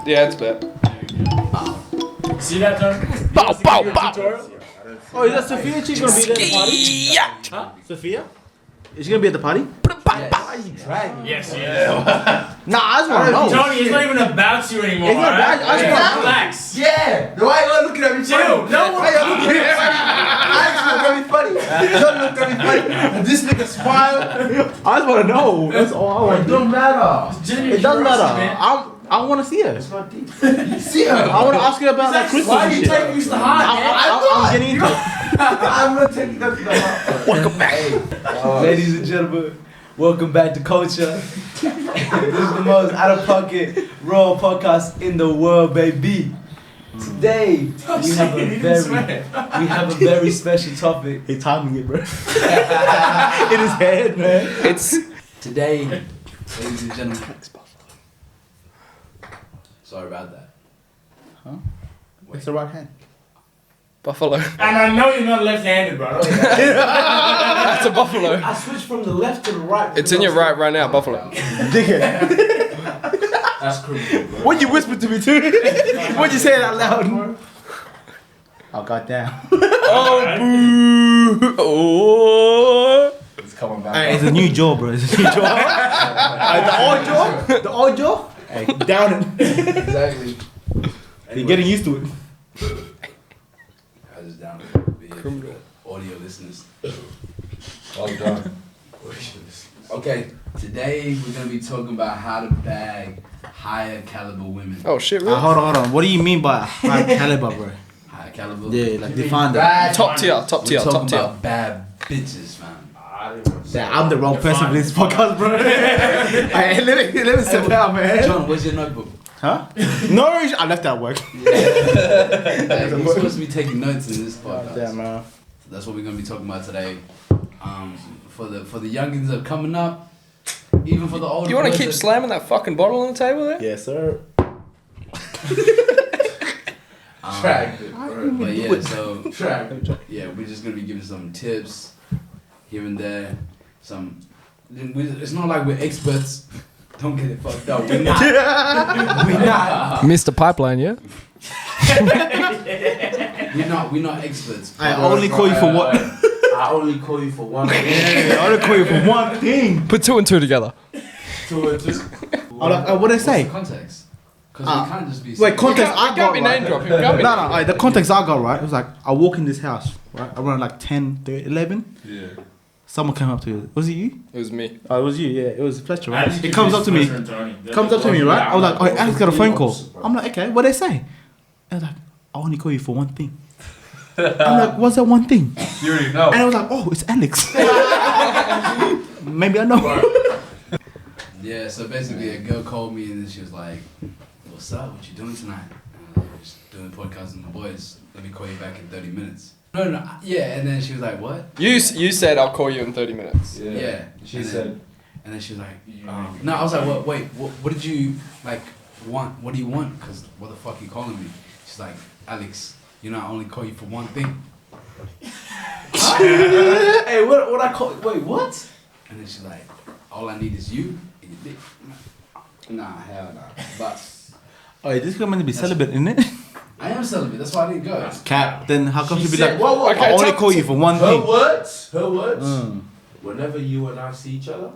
Yeah, it's better. See that, John? Bow, bow, bow. Oh, is that Sophia? She's gonna be there at the party? Yeah. Huh? Sophia? Is she gonna be at the party? Yes, Nah, I just wanna know. Tony, it's not even about you anymore. It's not about- I just wanna know. Relax. Yeah! Why you looking at me funny? Dude, no Why you looking at me funny? Alex look at me funny. John look at me funny. And this nigga smile. I just wanna know. That's all I It want. don't matter. It doesn't matter. I wanna see her. It's not deep. See her. I wanna ask her about like Christmas Why and are you shit. taking me to the heart, man? I'm getting into it. I'm gonna take you to the heart. Welcome back. Ladies and gentlemen, welcome back to Culture. This is the most out-of-pocket raw podcast in the world, baby. Today we have a very special topic. He timing it, bro. In his head, man. It's Today, ladies and gentlemen. Sorry about that. It's the right hand. buffalo. And I know you're not left-handed, bro. That's a buffalo. I switched from the left to the right. It's in your right now, buffalo. That's criminal, bro. What'd you whisper to me too? What'd you say it out loud? Oh, goddamn. Oh, boo! Oh. It's coming back. Hey, it's a new jaw, bro. It's a new jaw. The old jaw? The old jaw? Hey, down it. Exactly. You're getting used to it. I just down it. Criminal. Audio listeners. Well done. Okay, today we're gonna be talking about how to bag higher caliber women. Oh shit, really? Hold on. What do you mean by high caliber, bro? Higher caliber. Yeah, like define that. Top tier. We're talking Top about bad bitches, man. Yeah, I'm the wrong person for this podcast, bro. Hey, let me sit down, man. John, where's your notebook? Huh? No, I left that work. You're supposed to be taking notes in this podcast. Damn, man. That's what we're gonna be talking about today. For the youngins that are coming up, even for the older. You want to boys keep that- slamming that fucking bottle on the table there? Yes, sir. Tracked it, bro. But yeah, so Tracked it. yeah, we're just gonna be giving some tips here and there. It's not like we're experts. Don't get it fucked up. We're not. We're not. Mr. Pipeline, yeah? We're not experts. I only call you for what? I only call you for one thing. Yeah, I only call you for one thing. Put two and two together. What did I What's say? the context? Because we can't just be. Wait, context I You got can't be name right. dropping. You can't be No, alright, the context I got right. It was like I walk in this house, right? Around like 10, 11. Yeah. Someone came up to you. Was it you? It was me. Oh, it was you. Yeah, it was Fletcher, I right? just It comes up to me. Fletcher and Tony. Comes up to me, right? I was like, oh, Alex got a phone call. Opposite, bro. I'm like, okay, what they say? I was like, I only call you for one thing. I'm like, what's that one thing? You already know. And I was like, oh, it's Alex. Maybe I know. Yeah, so basically a girl called me and then she was like, "What's up? What you doing tonight?" And I was like, "Just doing a podcast with my boys. Let me call you back in 30 minutes." No. Yeah, and then she was like, "What?" You said I'll call you in 30 minutes. Yeah. She and said. Then, and then she was like, "No." I was like, "What? Wait. What did you like want? What do you want? Because what the fuck are you calling me?" She's like, "Alex, you know I only call you for one thing." Hey, what I call? Wait, what? And then she's like, "All I need is you and your dick." Nah, hell nah. But Oh, this is meant to be celibate, isn't it? I am celibate. That's why I didn't go. Cap. Then how come She she be said, like, whoa, whoa, Okay, I only tell- call you for one Her thing? words. Her words. Mm. Whenever you and I see each other.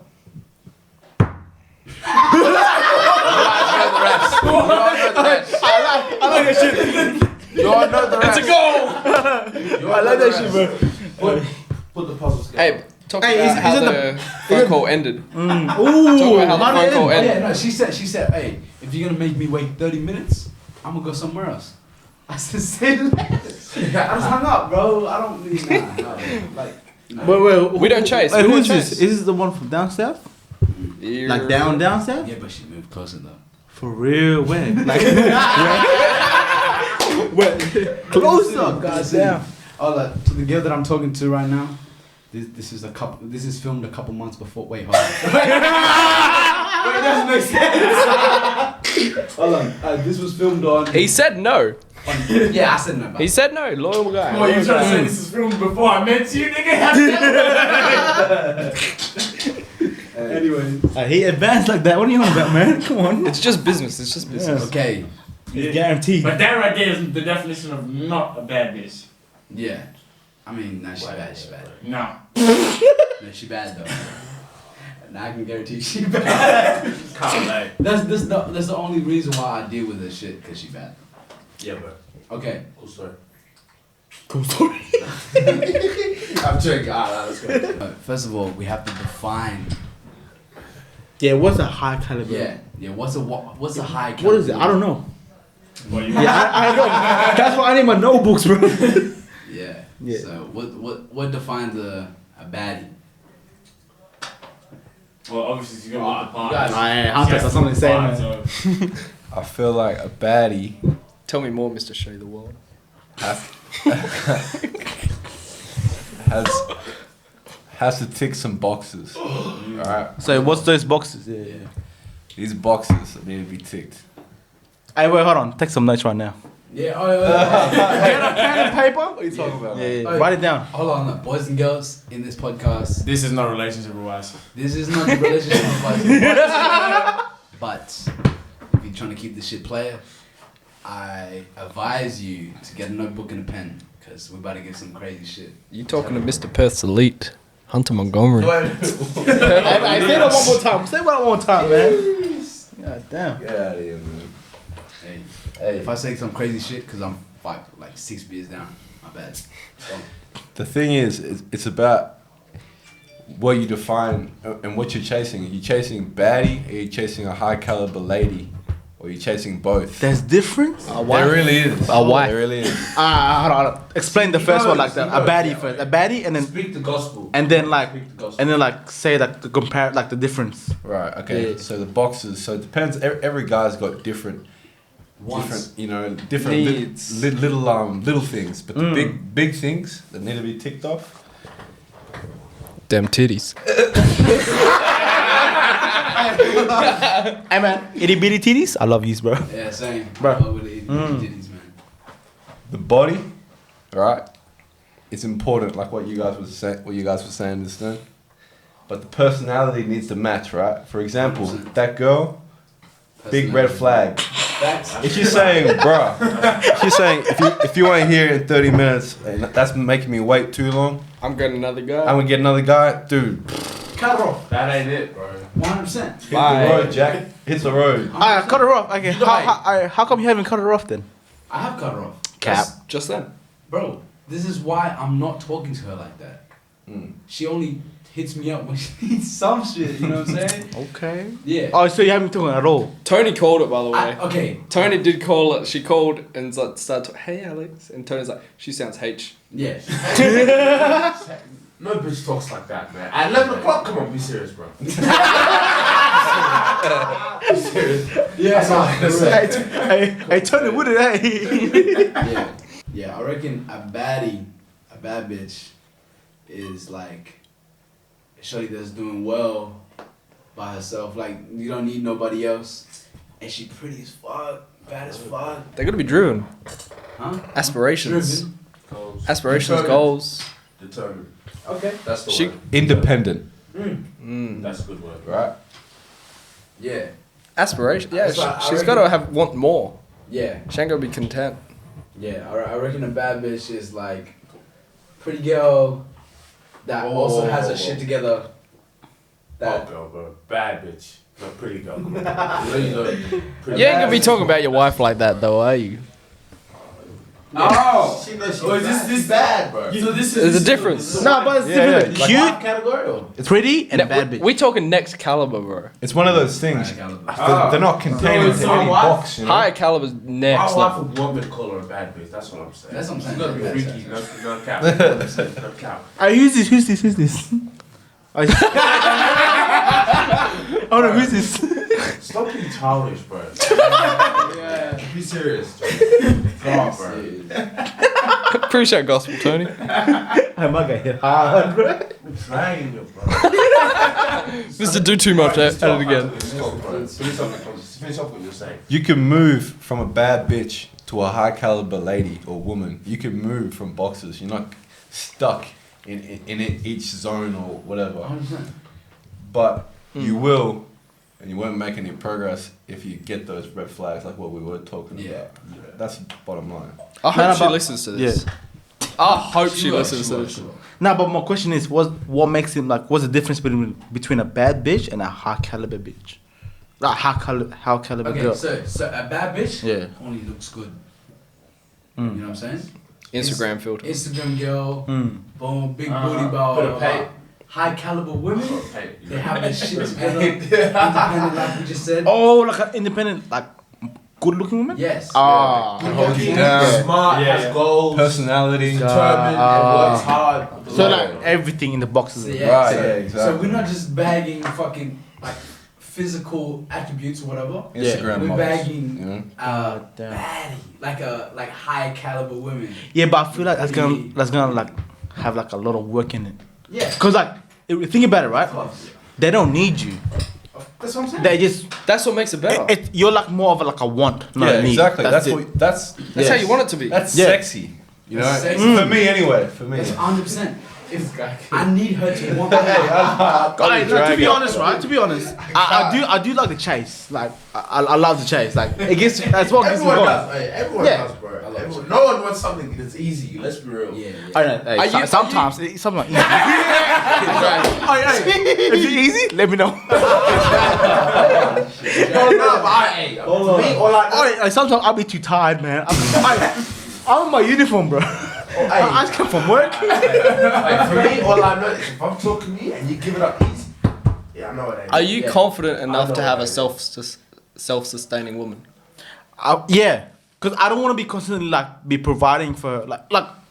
I like that shit. You all know the rest. It's a goal! I like that shit, bro. Put the puzzle together. Hey, talk Hey, about is how it the phone call ended. Ooh, Talk about how the my phone call man. ended. Yeah, no, she said, "Hey, if you're gonna make me wait 30 minutes, I'm gonna go somewhere else." I said, "Say less." I just hung up, bro. I don't really nah. Like, nah. Wait. We don't chase. Wait, We who don't is this? chase. Is this the one from down south? Like down south? Yeah, but she moved closer though. For real? Where? Like, where? Closer. Goddamn. Oh, like, to the girl that I'm talking to right now. This is filmed a couple months before. Wait, hold on. Wait, it doesn't make sense. Hold on. This was filmed on. He said no. Yeah, I said no. He said no. Loyal guy. What, you trying to say this is filmed before I met you, nigga? Anyway. He advanced like that. What are you on about, man? Come on. It's just business. It's just business. Okay, Guaranteed. But that right there is the definition of not a bad bitch. Yeah. I mean, nah, she bad. No. No, she bad though. Now I can guarantee she bad. Can't lie. That's the only reason why I deal with this shit, cause she bad. Yeah, but Okay. cool story. Cool story. I'm joking. Let's go. First of all, we have to define. Yeah, what's a high caliber? Yeah. What's a high? What is it? I don't know. Well, you Yeah, I know. That's why I need my notebooks, bro. Yeah. Yeah. So what defines a baddie? Well, obviously, you're gonna look the part. Hunter has something to say, man. I feel like a baddie. Tell me more, Mr. Show the World. has to tick some boxes. Alright? So what's those boxes? Yeah. These boxes need to be ticked. Hey, wait, hold on. Take some notes right now. Yeah. Get a pen and paper. What are you talking about? Yeah. Write it down. Hold on, look, boys and girls in this podcast. This is not relationship advice. This is not the relationship advice. But if you're trying to keep this shit player, I advise you to get a notebook and a pen, because we're about to get some crazy shit. You talking to Mr. Perth's elite, Hunter Montgomery. Hey, say that one more time. Say that one more time, man. God damn. Get out of here, man. Hey, if I say some crazy shit, because I'm like 6 beers down, my bad. So, The thing is, it's about what you define and what you're chasing. Are you chasing baddie? Are you chasing a high caliber lady? Or are you chasing both? There's difference? There really is. wife. There really is. Hold on. Explain the first one like that. A baddie first. A baddie and then Speak the gospel. and then like Speak the gospel. and then like say like the compare like the difference. Right, okay. Yeah. So the boxes, so it depends. Every guy's got different, different Needs. little things. But the big things that need to be ticked off. Damn titties. Hey man, itty bitty titties. I love yous, bro. yeah, same. Bro. I love with the titties, man. The body, right? It's important, like what you guys were saying just then. But the personality needs to match, right? For example, 100%. that girl, big red flag. Facts. If you're saying, bruh, if you're saying if you ain't here in 30 minutes, and that's making me wait too long, I'm getting another guy. I'm gonna get another guy, dude. Cut off. That ain't it, bro. 100%. Hit the road, Jack. Hit the road. Alright, cut her off. Okay. How come you haven't cut her off then? I have cut her off. Cap. Just then. Bro, this is why I'm not talking to her like that. She only hits me up when she needs some shit, you know what I'm saying? Okay. Yeah. Oh, so you haven't been talking at all? Tony called it, by the way. Okay. Tony did call it. She called and like started. Hey, Alex. And Tony's like, she sounds H. Yeah. No bitch talks like that, man. At 11 o'clock, come on, be serious, bro. Be serious. Yeah. That's all I can say. Hey, Tony, what did I? Yeah, I reckon a bad bitch is like a shorty that's doing well by herself. Like, you don't need nobody else. And she pretty as fuck, bad as fuck. They're gonna be driven. Huh? Aspirations. Driven. Aspirations, Determined. goals. Determined. Okay. That's the She- word. Independent, That's a good word. right? Yeah. Aspiration. Yeah, That's why I she's reckon- gotta want more. Yeah. She ain't gonna be content. Yeah. I reckon a bad bitch is like pretty girl that also has her shit together. That girl, bro. Bad bitch. Not pretty girl. Come on. You know you know. Pretty You ain't gonna be talking about your wife like that, though, are you? Oh! She knows she's Oh, is bad. this bad, bro? So this is. There's a difference. No, but it's Yeah, different. yeah. Cute, Category or? pretty, and No, bad bitch. we talking next caliber, bro. It's one of those things. They're not contained it's into our any wife? box, you know. Higher caliber's next My wife level. would want me to call her a bad bitch. That's what I'm saying. That's what I'm saying. She's gotta be Yeah, freaky. No cap. No cap. Who's this? Oh no, who's this? Stop being childish, bro. Yeah. Be serious. God, bro. Appreciate gospel, Tony. I'm not gonna hard, bro. I'm trying you, bro. Mr. Do too much. At it again. Stop, bro. Finish off what you're saying. You can move from a bad bitch to a high caliber lady or woman. You can move from boxes. You're not stuck in each zone or whatever. 100%. But you will and you won't make any progress if you get those red flags like what we were talking about. That's the bottom line. I hope No, she but- listens to this. I hope she listens to this. Nah, but my question is, what makes him like? What's the difference between a bad bitch and a high caliber bitch? Like high caliber Okay, girl. so a bad bitch Yeah. only looks good. Mm. You know what I'm saying? Instagram filter. Instagram girl, Mm. boom, big booty ball. Put a pay. High caliber women, Hey, they have their shit together. Independent, like we just said. Oh, like an independent, like good looking woman. Yes. Ah. Good Hold looking, you down. Smart, Yeah, has yeah. goals, Personality. determined, and works hard. So like everything in the boxes. So, Right, so, yeah, So exactly. we're not just bagging fucking like physical attributes or whatever. Instagram We're models, bagging you know? damn. baddie, like high caliber women. Yeah, but I feel like that's gonna like have like a lot of work in it. Yeah. Cause like if you think about it, right? They don't need you. That's what I'm saying. They just That's what makes it better. you're like more of like a want, not Yeah, a need. exactly. That's it. what. That's That's how you want it to be. That's Yeah. sexy. You know, That's sexy. for me anyway. For me. That's 100%. If I need her to want me. Alright, no, to be honest, right? To be honest, I do like the chase. Like I love the chase. Like it gets that's what gets me Everyone going. does, hey, everyone Yeah. does, bro. Everyone, no one wants something that's easy. Let's be real. Yeah. I know. Hey, Are you- sometimes it's something easy. If you're easy, let me know. No, but hey, for me, all I Sometimes I'll be too tired, man. I'm in my uniform, bro. I just come from work. like, for me, all I know is if I'm talking to you and you give it up easy, yeah, I know it ain't. Are you Yeah. confident enough know to have what a I mean. self-sustaining woman? Yeah, because I don't want to be constantly like be providing for like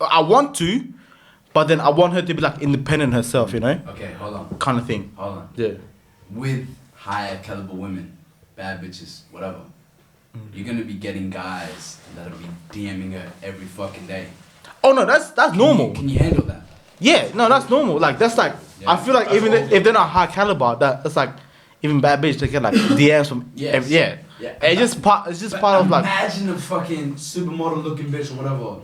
I want to, but then I want her to be like independent herself, you know, Okay, hold on. kind of thing. Hold on. Yeah. With higher caliber women, bad bitches, whatever, you're gonna be getting guys that'll be DMing her every fucking day. Oh no, that's normal. Can you handle that? Yeah, no, that's normal. Like that's like I feel like even if they're not high caliber, that's like even bad bitch they get like DMs from Yes. yeah. Yeah. It's just part of like Imagine a fucking supermodel looking bitch or whatever.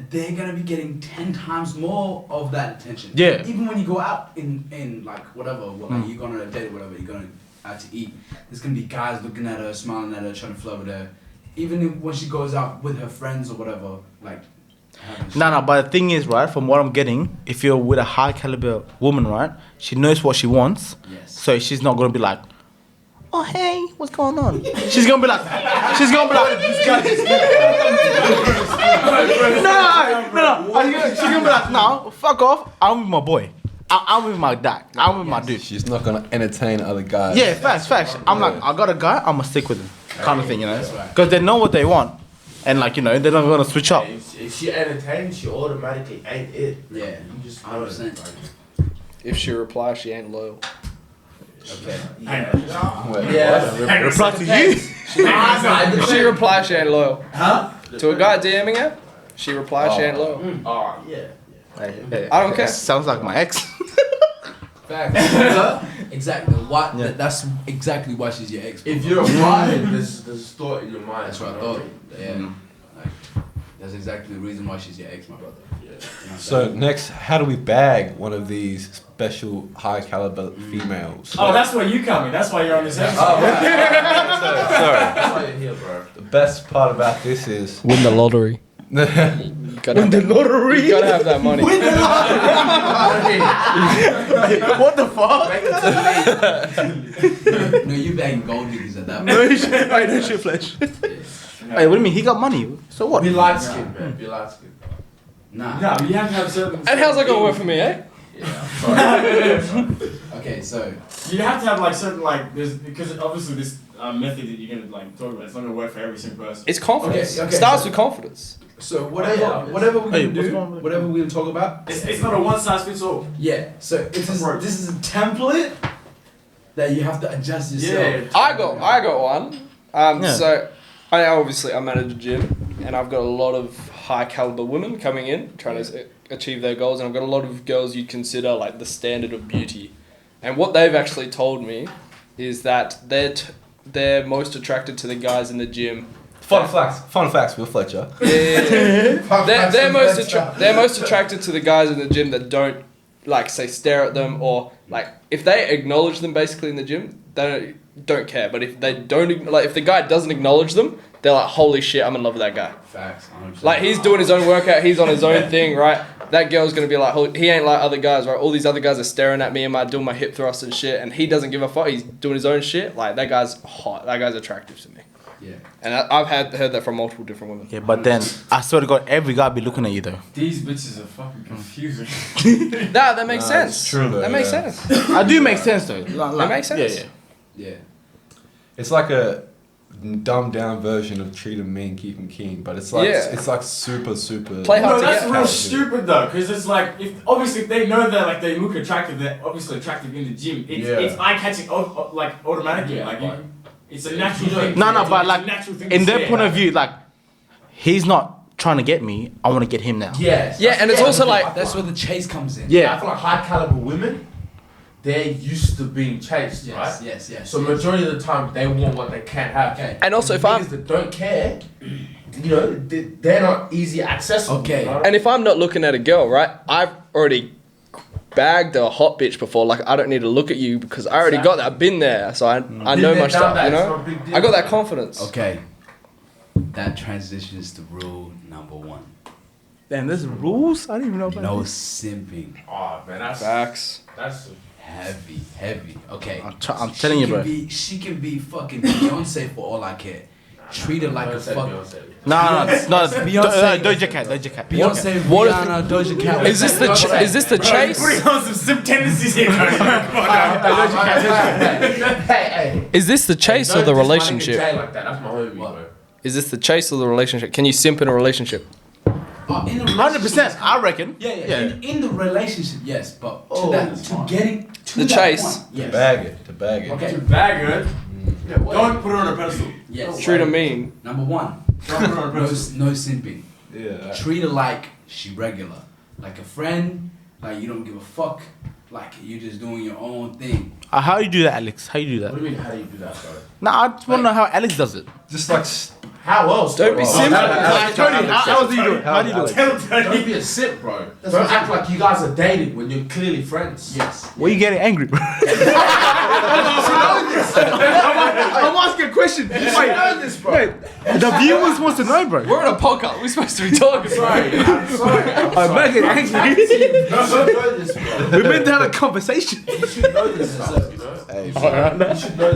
They're gonna be getting 10 times more of that attention. Yeah. Even when you go out in like whatever, like you're going on a date or whatever, you're going out to eat. There's gonna be guys looking at her, smiling at her, trying to flirt with her. Even when she goes out with her friends or whatever, like. No, but the thing is, right, from what I'm getting, if you're with a high caliber woman, right, she knows what she wants. Yes. So she's not gonna be like, oh hey, what's going on? She's gonna be like, this guy no. She's gonna be like, no, fuck off. I'm with my boy. I'm with my dad. I'm with my dude. She's not gonna entertain other guys. Yeah, facts. I'm like, I got a guy, I'ma stick with him, kind of thing, you know, That's right. because they know what they want, and like you know, they're not gonna switch up. If she entertains, she automatically ain't it. Yeah, You just know it. 100%. If she replies, she ain't loyal. Okay. Wait, Yeah. Reply to you. If she replies, she ain't loyal. Huh? To a guy DMing her, she replies, she ain't loyal. Oh, yeah. I don't care. Sounds like my ex. Facts. Exactly. What? Yeah. That's exactly why she's your ex. If you're a blind, there's thought in your mind. That's what I you know thought. what Yeah. Like, that's exactly the reason why she's your ex, my brother. You know what I'm So saying? next, how do we bag one of these special high caliber females? Oh, that's where you come in. That's why you're on this episode. Sorry. That's why you're here, bro. The best part about this is Win the lottery. You gotta have that, lottery. you gotta have that money. What the fuck? No, you banging gold diggers at that point. No shit. Hey, no shit, Flesh. Hey, what do you mean? He got money. So what? Be light skinned, man. Be light skinned. Nah. No, you have to have certain. And how's that gonna work for me, eh? Okay, so You have to have like certain like there's because obviously this method that you're gonna like talk about it's not gonna work for every single person. It's confidence. Okay, Starts so- with confidence. so whatever yeah. whatever we're Hey, gonna what's do, going on with- whatever we're gonna talk about. It's not a one size fits all. Yeah. So this is a template that you have to adjust yourself. I got one. Yeah. So I manage a gym, and I've got a lot of high caliber women coming in trying to achieve their goals, and I've got a lot of girls you'd consider like the standard of beauty. And what they've actually told me is that they're most attracted to the guys in the gym. fun facts with Fletcher. They're most attracted to the guys in the gym that don't like say stare at them, or like if they acknowledge them basically in the gym, they don't care. But if they don't, like, if the guy doesn't acknowledge them, they're like, holy shit, I'm in love with that guy. Facts. 100%. Like, he's doing his own workout, he's on his own thing, right? That girl's gonna be like, oh, he ain't like other guys, right? All these other guys are staring at me and doing my hip thrust and shit, and he doesn't give a fuck. He's doing his own shit. Like, that guy's hot. That guy's attractive to me. Yeah. And I've heard that from multiple different women. Yeah, but then I swear to God, every guy be looking at you though. These bitches are fucking confusing. That makes sense. It's true though, That makes yeah. sense. I do make sense though. Like, makes sense. Yeah, Yeah. It's like a dumbed down version of treat 'em mean, keep 'em keen, but it's like Yeah. it's like super. Play hard No, to that's get. real stupid though, because it's like if they know that like they look attractive, they're obviously attractive in the gym. It's eye catching like automatically. Yeah, like but- it's a natural thing. No, It's but a like natural thing in to their say, point of like- view, like he's not trying to get me. I want to get him now. Yes. Yeah, and it's also like, That's where the chase comes in. Yeah. I feel like high caliber women, they're used to being chased, Yes, right? yes. So majority of the time, they want what they can't have. Okay. and also if I'm Niggas that don't care, you know, they're not easy accessible. Okay. You know? and if I'm not looking at a girl, right? I've already bagged a hot bitch before. Like, I don't need to look at you because I already got that. I've been there, so I know Been there, my done stuff. that, You it's know, not a big deal. I got that confidence. Okay. That transitions to rule number 1. Damn, there's rules. I didn't even know about No this. simping. Oh man, Facts. that's Heavy. Okay. I'm telling you, bro. She can be fucking Beyonce for all I care. Treat her like a fuck. No, it's not. Beyonce- Doja Cat. Beyonce, What if- Rihanna, Doja Cat. Is this the is this the chase? Putting on some tendencies here. hey. Is this the chase or the relationship? Like that. That's my homie, What? bro. Is this the chase or the relationship? Can you simp in a relationship? In a 100%. I reckon. Yeah. In the relationship, yes, but Oh, to getting to The that chase. point, To yes. bag it. Okay. To bag her, Yeah, what? don't put her on a pedestal. Yes. Treat her mean. Number 1, Don't put her on a no, pedestal. no simping. Yeah. Treat her like she regular, like a friend, like you don't give a fuck, like you just doing your own thing. How do you do that, Alex? How you do What that? do you mean? How do you do that, bro? Nah, I just want to know how Alex does it. Just like How else? Don't be bro? simp. How do you do it? How do you do it? Don't be a simp, bro. Don't act like you guys are dating when you're clearly friends. Yes. Why are you getting angry, bro? I'm asking a question. You should know this, bro. The viewers wants to know, bro. We're on a podcast. We're supposed to be talking. Sorry, I'm sorry. I'm not getting angry. You should know this, bro. We're meant to have a conversation. You should know this stuff, you know? Hey, You should know this, bro.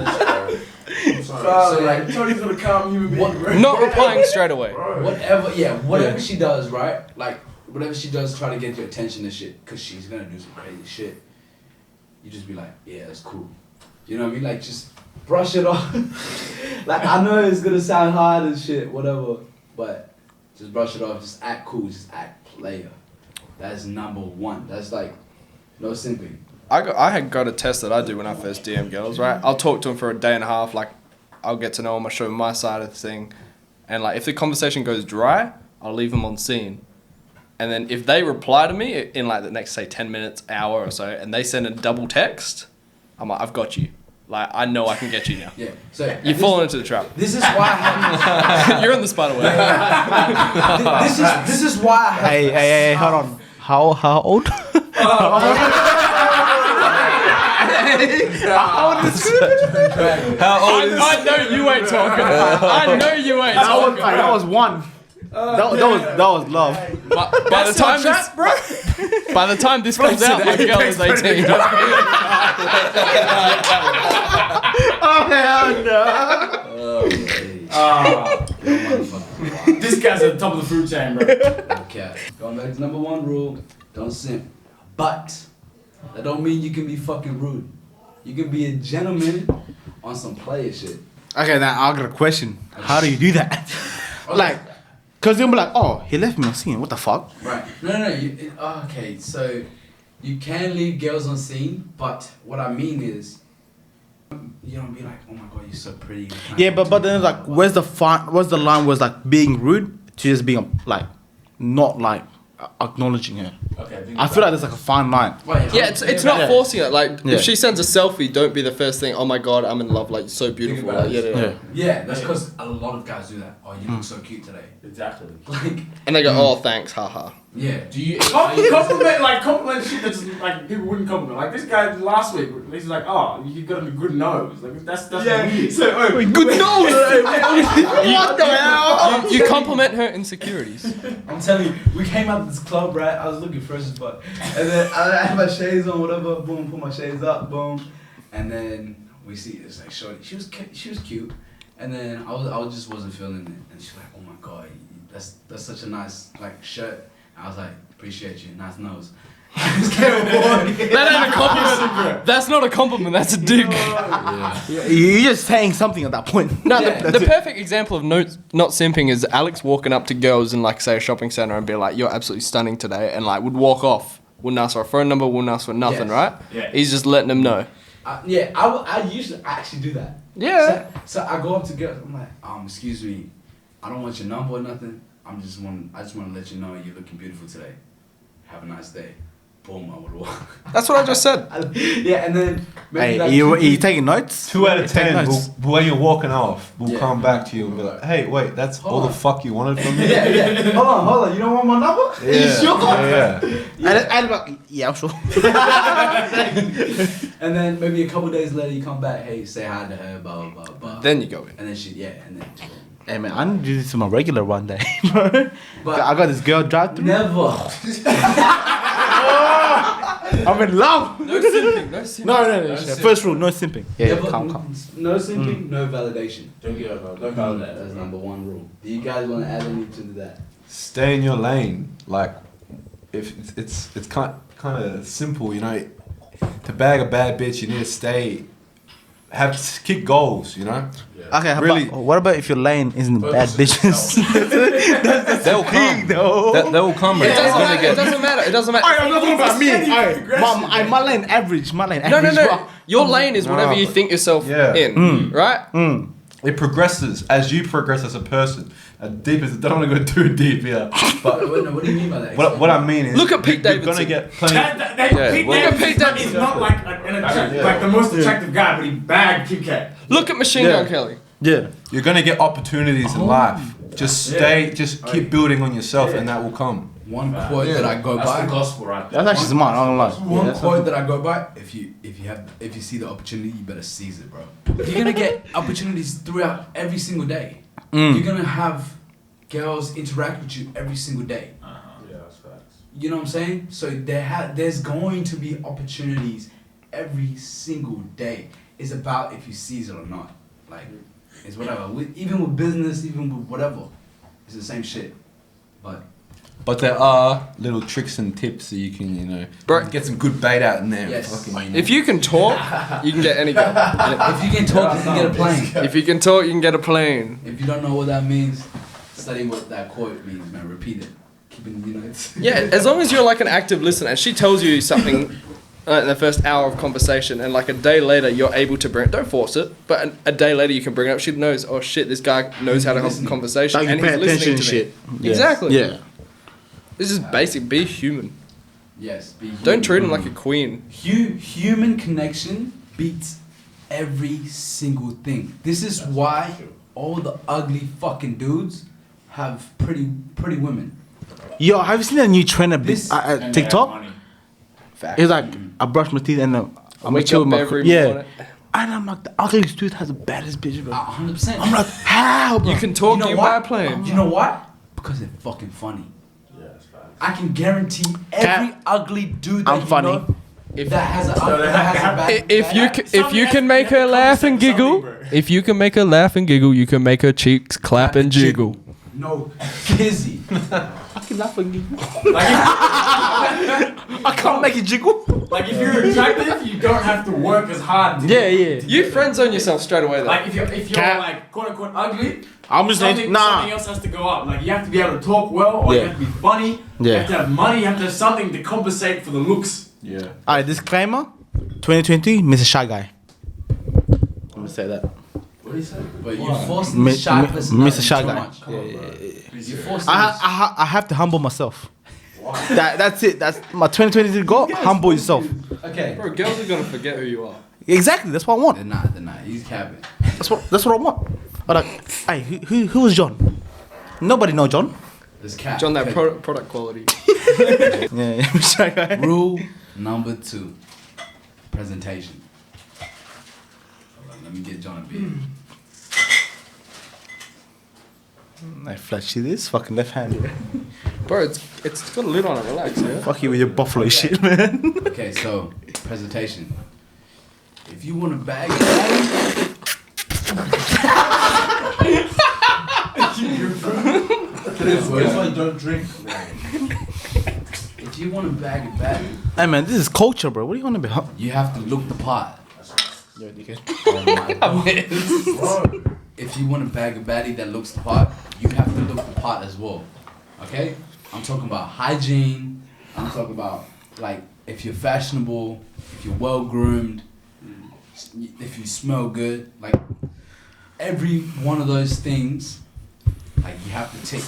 I'm sorry. So like, Tony's gonna calm human being. what, Not replying straight away. whatever she does, right? Like whatever she does, try to get your attention and shit, cause she's gonna do some crazy shit. You just be like, yeah, that's cool. You know what I mean? Like just brush it off. Like I know it's gonna sound hard and shit, whatever, but just brush it off. Just act cool. Just act player. That's number 1. That's like no simping. I had got a test that I do when I first DM girls, right? I'll talk to them for a day and a half, like, I'll get to know them, I'll show them my side of the thing, and like, if the conversation goes dry, I'll leave them on scene. And then if they reply to me in like the next, say, 10 minutes, hour or so, and they send a double text, I'm like, I've got you. Like, I know I can get you now. Yeah. So You've fallen into the trap. This is why I have. You're in the spider web. This is why I have. Hey, hold on. How old? How old is I know you ain't talking. I know you ain't talking. That was one. That was love. By the time this, by the time this comes out, my girl is 18. Oh hell no! This guy's at the top of the food chain, bro. Okay. Going back to number 1 rule: don't simp. But that don't mean you can be fucking rude. You can be a gentleman on some player shit. Okay, now I got a question. How do you do that? Like, cause they'll be like, oh, he left me on scene. What the fuck? Right. No. Okay, so you can leave girls on scene, but what I mean is, you don't be like, oh my god, you're so pretty. Yeah, but then it's like, where's the line? Was like being rude to just being like, not like acknowledging her. Okay, I feel like there's like a fine line. Right, Yeah, it's not forcing it. Like, Yeah. if she sends a selfie, don't be the first thing, oh my god, I'm in love, like, so beautiful. about Like, it. yeah. Yeah, that's because a lot of guys do that. Oh, you look so cute today. Exactly. Like, And they go, oh, thanks, haha. Yeah. Do you? Compliment shit that's like people wouldn't compliment. Like this guy last week, he's like, "Oh, you got a good nose." Like that's weird. So, Good nose. What the hell? You compliment her insecurities. I'm telling you, we came out of this club, right? I was looking fresh as fuck. And then I had my shades on, whatever, boom, put my shades up, boom. And then we see this like shorty. She was cute. And then I just wasn't feeling it. And she's like, "Oh my god, that's such a nice like shirt." I was like, "Appreciate you, nice nose." That ain't a compliment. That's not a compliment. That's a dig. You're just saying something at that point. No, Yeah. the perfect example of not simping is Alex walking up to girls in like say a shopping center and be like, "You're absolutely stunning today," and like would walk off, wouldn't ask for a phone number, wouldn't ask for nothing, Yes. right? Yeah. He's just letting them know. I usually actually do that. Yeah. So I go up to girls. I'm like, "Excuse me, I don't want your number or nothing. I just want to let you know you're looking beautiful today. Have a nice day." Boom, I would walk. That's what I just said. Yeah, and then maybe Hey, like you taking notes? 2 out of Take 10, notes. when you're walking off, we'll Yeah. come back to you and be like, "Hey, wait, that's Hold all on. the fuck you wanted from me?" yeah. Hold on. You don't want my number? Yeah, You sure? yeah. Yeah, I'm sure. And then maybe a couple days later you come back. Hey, say hi to her. Blah blah blah. blah. Then you go in. And then and then. Hey man, I need to do this to my regular one day, bro. But I got this girl drive through. never. I'm in love. No simping. No simping. No. First rule, no simping. Yeah, Never- calm. No simping, no validation. Don't give up. Don't follow that. That's number one rule. Do you guys want to add anything to that? Stay in your lane. Like, if it's kind of simple, you know. To bag a bad bitch, you need to stay. Kick goals, you know. Okay, Really? what about if your lane isn't bad bitches? They'll come. though. They will come. It It's doesn't gonna matter. It get. doesn't matter. It doesn't matter. I'm not talking about me. Alright, my lane average. My lane average. No. Your lane is whatever No, you think yourself yeah. in, right? It progresses as you progress as a person. Deep as don't want to go too deep here, but What do you mean by that? what I mean is, Look at Pete you're gonna Davidson. get plenty. Pete well, Davidson Pete Davidson. is not like like the most attractive guy, but he bagged Kit Kat. Look at Machine Gun Kelly. Yeah. You're gonna get opportunities in life. Just stay, just keep building on yourself, and that will come. One quote that I go That's by. the gospel right there. That's actually smart. I'm not gonna lie. One quote that I go by: if you see the opportunity, you better seize it, bro. You're gonna get opportunities throughout every single day. You're gonna have girls interact with you every single day. Yeah, that's facts. You know what I'm saying? So there's going to be opportunities every single day. It's about if you seize it or not. Like, it's whatever. Even with business, even with whatever, it's the same shit. But there are little tricks and tips that you can, Bro. get some good bait out in there. Yes. Fucking, If you can talk, you can get any girl. If you can talk, you can get a plane. If you can talk, you can get a plane. If you don't know what that means, study what that quote means, man. Repeat it. Keep it, Yeah, as long as you're like an active listener, and she tells you something in the first hour of conversation, and like a day later you're able to bring it. Don't force it, but a day later you can bring it up. She knows, oh shit, this guy knows how to have a Listening. conversation, Like you and pay he's attention listening and to shit. me. Exactly. Yeah. This is basic. Be human. Yes. Be human. Don't treat him like a queen. Human connection beats every single thing. This is why all the ugly fucking dudes have pretty women. Yo, have you seen that new trend at This- And TikTok? they have money. It's like I brush my teeth and I'm Wake chill up with my every yeah. morning. And I'm like, the ugliest dude has the baddest bitch, bro. 100%. I'm like, how, bro? You can talk, You know you what? buy a plane. You know why? Because they're fucking funny. Yeah, that's facts. I can guarantee every ugly dude that I'm you funny. know If- that has a bad. If you can make her laugh and giggle, if you can make her laugh and giggle, you can make her cheeks clap and jiggle. No, Kizzy. I can laugh and giggle. Like, I can't make it jiggle. like if you're attractive, you don't have to work as hard. to- Yeah. You friend zone yourself straight away though. Like if you're Cat. like quote unquote ugly, I'm just something, like, something nah. else has to go up. Like you have to be able to talk well, or you Yeah. have to be funny. You Yeah. have to have money. You have to have something to compensate for the looks. yeah. Alright, disclaimer. 2020, Mr. Shy Guy. Let me say that. What do you say? But you're forcing the shy person. Mr. Shy too Guy. much. You're forcing. I have to humble myself. That's it. That's my 2020 goal. Humble yourself. Okay. Bro, girls are gonna forget who you are. Exactly. That's what I want. They're not. He's capping. That's what I want. I'm like, hey, who was John? Nobody know John. This cat. John, that product quality. Yeah, shy guy. Rule number 2. Presentation. Hold on, let me get John a beer. I flash you this fucking left hand. Bro, it's got a lid on it. Relax, yeah. Fuck you with your buffalo shit, man. Okay, so presentation. If you want to bag it, That's why you don't drink. if you want to bag it back, Hey man, this is culture, bro. What do you want to be? you have to look the part. Yo, dickhead. Oh my God. If you want to bag a baddie that looks the part, you have to look the part as well. Okay? I'm talking about hygiene. I'm talking about like if you're fashionable, if you're well groomed, if you smell good, like every one of those things, like you have to tick.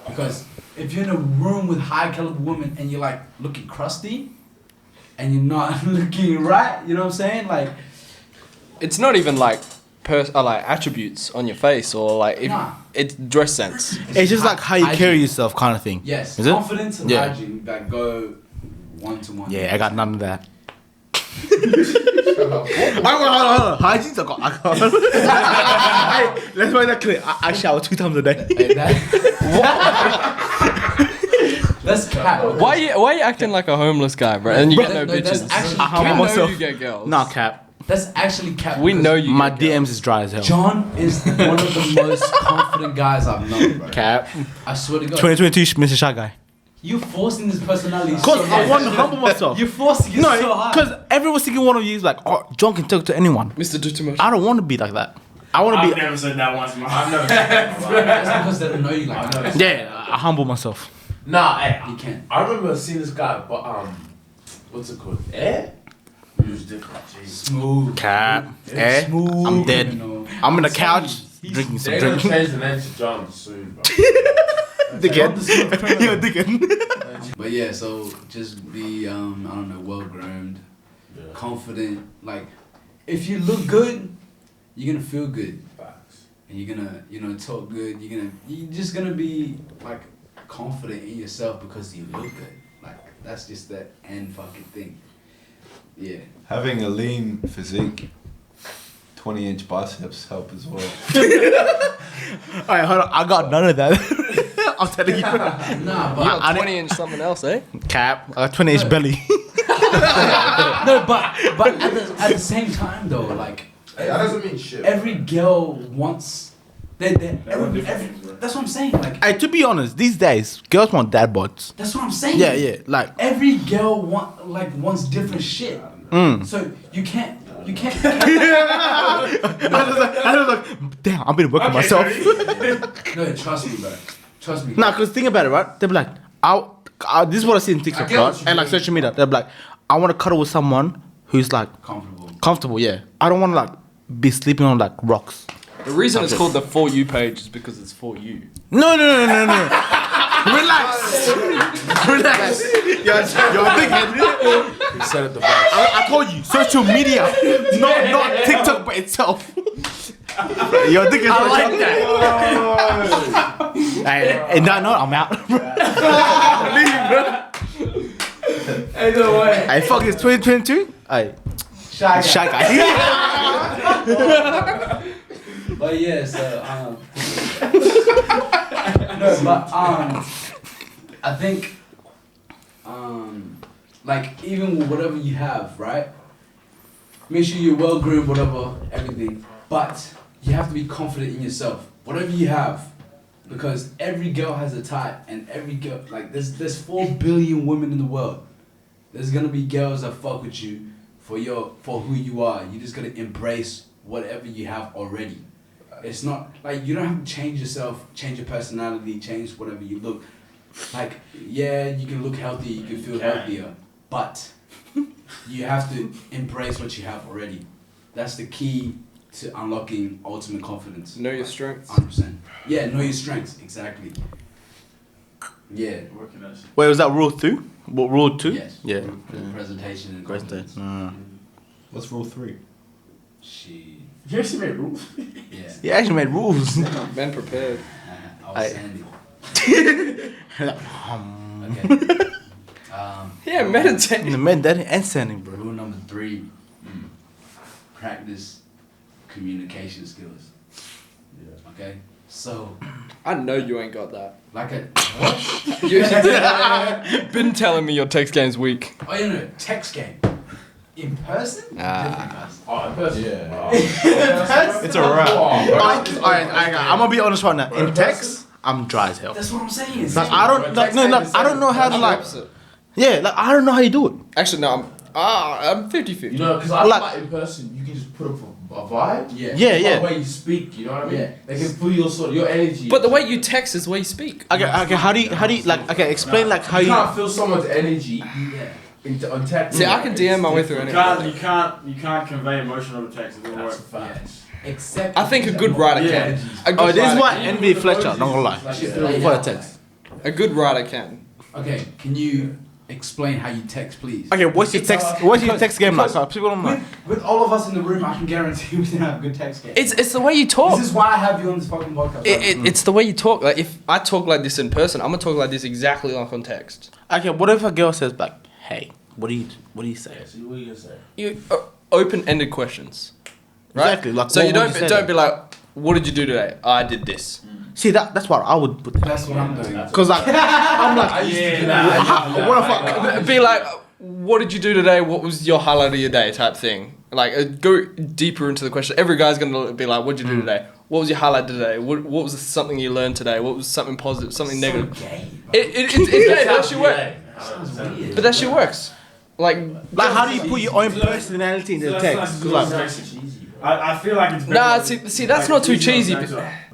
Because if you're in a room with high caliber women and you're like looking crusty and you're not looking right, you know what I'm saying? Like It's not even like like attributes on your face or like if Nah. it's dress sense. It's just like how you hygiene. carry yourself, kind of thing. Yes, Is it? confidence and Yeah. hygiene that go one to one. Yeah, I got none of that. Hold on. Hygiene's I got. Hey, let's make that clear. I shower 2 times a day. Hey, that's cat. Why are you acting like a homeless guy, bro? And you get no No, that's bitches. actually I humble We know myself. you get girls. Nah, cap. That's actually cat. We because know you. My get girls. DMs is dry as hell. John is one of the most confident guys I've known, bro. Cap. I swear to God. 2022, Mr. Shy Guy. You're forcing this personality. Cause so I hard. want to humble myself. You're forcing it so No, hard. because every single one of you is like, oh, John can talk to anyone. Mr. Do Too Much. I don't want to be like that. I want to I've be. never said that once in my I've life. never. That's because they don't know you like that. Yeah, I humble myself. Nah, hey, You can't. I remember seeing this guy, but what's it called? He was different. Jeez. Smooth. Cap. Eh? Smooth. I'm dead. You know. I'm in the couch drinking some They're gonna drink. change the name to John soon, bro. Dickhead. You're a dickhead. But yeah, so just be I don't know, well groomed, confident. Like if you look good, you're gonna feel good. Facts. And you're gonna, talk good. You're just gonna be like confident in yourself because you look good. Like that's just the end fucking thing. Yeah. Having a lean physique, 20-inch biceps help as well. Alright, hold on. I got none of that. I'm telling you. Nah, You but got 20 inch something else, eh? Cap. I got 20-inch belly. no, but at the same time though, like Hey, that doesn't mean shit. every girl wants. Every, that's what I'm saying. Like Hey, to be honest, these days, girls want dad bods. that's what I'm saying. Yeah, yeah. Like, Every girl wants different shit. So you can't. I was like, damn, I've been working myself. No, trust me, bro. Trust me. Nah, because think about it, right? They'll be like, this is what I see in TikTok, I get what right? you And like mean. social media. They'll be like, I want to cuddle with someone who's like comfortable, yeah. I don't want to like be sleeping on like rocks. The reason it's called the For You page is because it's for you. No. Relax. Relax. You're a dickhead. He said it the best. I told you, social media, not TikTok by itself. You're a dickhead. I like that. Hey, no, I'm out. Leave, bro. Hey, no way. Hey, fuck this 2022. Hey, Shy Shy Guy. But yeah, so no, but I think like even with whatever you have, right? Make sure you're well groomed, whatever, everything. But you have to be confident in yourself, whatever you have, because every girl has a type, and every girl like there's 4 billion women in the world. There's gonna be girls that fuck with you for who you are. You just gotta embrace whatever you have already. It's not like you don't have to change yourself, change your personality, change whatever you look. Like, yeah, you can look healthy, you can feel healthier, but you have to embrace what you have already. That's the key to unlocking ultimate confidence. Know your strengths. 100%. Yeah, know your strengths, exactly. Yeah. Working that shit. Wait, was that rule 2? What, rule 2? Yes. Yeah. Presentation and confidence. What's rule 3? She. You actually made rules. Yeah. He actually made rules. Men prepared. I was I- Sandy. Okay. Yeah, meditate. In the meditating and standing, bro. Rule number 3. Practice communication skills. Yeah. Okay. So. I know you ain't got that. Like a what? You've been telling me your text game's weak. Oh, you know, text game. In person? Different, guys. Oh, in person. Yeah. It's a wrap. I'm gonna be honest right now. In text, I'm dry as hell. That's what I'm saying. Like, I don't know how to like. Yeah, like I don't know how you do it. Actually, no, I'm 50-50. You know, because I Like- like in person, you can just put up a vibe. Yeah. Yeah. The way you speak, you know what I mean? Yeah. They can feel your energy. But the way you text is the way you speak. Okay, how do you like? Okay, explain like how you you. can't feel someone's energy Yeah. on text. See, I can DM my way through You anything. can't convey emotion over text. It doesn't work. Except. I think a good writer can. A good Oh, this is writer why can. NBA Fletcher. Not gonna lie. Yeah. For a text. A good writer can. Okay, can you explain how you text, please? Okay, what's your text? What's your text game like? So people don't mind. With all of us in the room, I can guarantee we didn't have a good text game. It's the way you talk. This is why I have you on this fucking podcast. It's the way you talk. Like if I talk like this in person, I'm gonna talk like this exactly like on text. Okay, what if a girl says back, "Hey, what do you say?" So what are you gonna say? You open-ended questions, right? Exactly. Like, So what you would don't you say don't then? be like, "What did you do today?" I did this. See that's what I would put. That's what I'm doing. Cause like I'm like, what the fuck? Be like, "What did you do today? What was your highlight of your day?" type thing. Like go deeper into the question. Every guy's gonna be like, "What'd you do today? What was your highlight today? What was something you learned today? What was something positive? Something negative?" Gay, That shit works. sounds weird. But that shit works. Like Like how do you put your own personality in the text? 'Cause, like, I feel like it's. Nah, see, that's not too cheesy.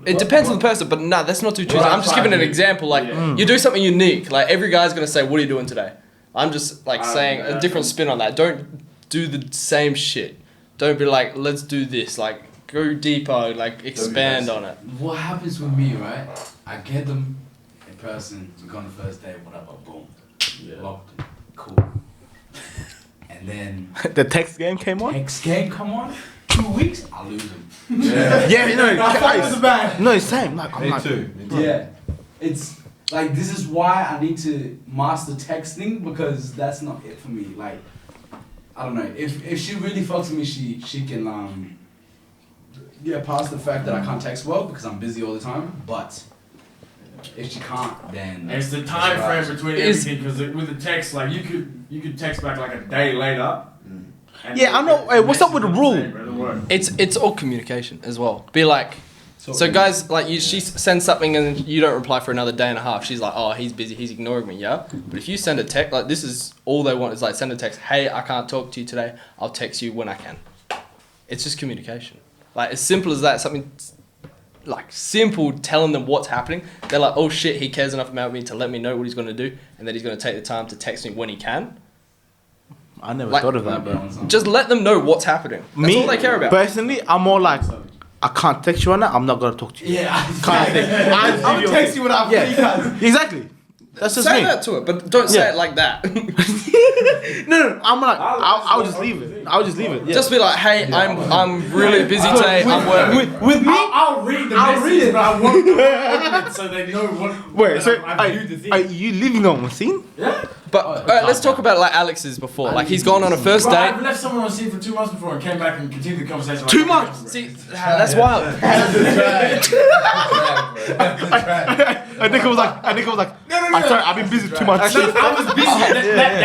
It depends on the person, but nah, that's not too cheesy. I'm just giving an example. Like, you do something unique. Like, every guy's gonna say, "What are you doing today?" I'm just like saying a different spin on that. Don't do the same shit. Don't be like, "Let's do this." Like, go deeper. Like, expand on it. What happens with me, right? I get them in person, we go on the first date, whatever, boom. Locked in. Cool. And then the text game came on. next game come on, 2 weeks, I lose them. Yeah, you know. bad. No, it's same. Like I'm Me like, too. Yeah. It's like this is why I need to master texting because that's not it for me. Like I don't know. If she really fucks with me, she can get past the fact that I can't text well because I'm busy all the time. But if she can't, then It's the time frame between everything because with the text, like you could text back like a day later. and Yeah, I know. Hey, what's up with the rule? It'll work. It's all communication as well. Be like, so guys, like she sends something and you don't reply for another day and a half. She's like, "Oh, he's busy. He's ignoring me." Yeah. But if you send a text, like this is all they want is like send a text. "Hey, I can't talk to you today. I'll text you when I can." It's just communication. Like as simple as that. Something like simple, telling them what's happening. They're like, "Oh shit, he cares enough about me to let me know what he's gonna do, and that he's gonna take the time to text me when he can." I never Like- thought of that, bro. Just let them know what's happening. That's all they care about. Personally, I'm more like, I can't text you right now. I'm not gonna talk to you. yeah. Can't text. I'm gonna text you when I'm free, guys. Yeah, exactly. That's just say me. that to it, but don't say Yeah. it like that. No, I'm like, I'll just leave it. I'll just leave it. Yeah. Just be like, "Hey, I'm really busy today. I'm working." with me. I'll read the message, but I won't open it so they know what. Wait, so I viewed the thing. are you living on scene? But alright, let's talk about like Alex's before. Like he's gone on a first Bro, date. I've left someone on scene for 2 months before and came back and continued the conversation. 2 months? See, that's wild. I think it was like, I'm sorry, I've been busy too much. I was busy that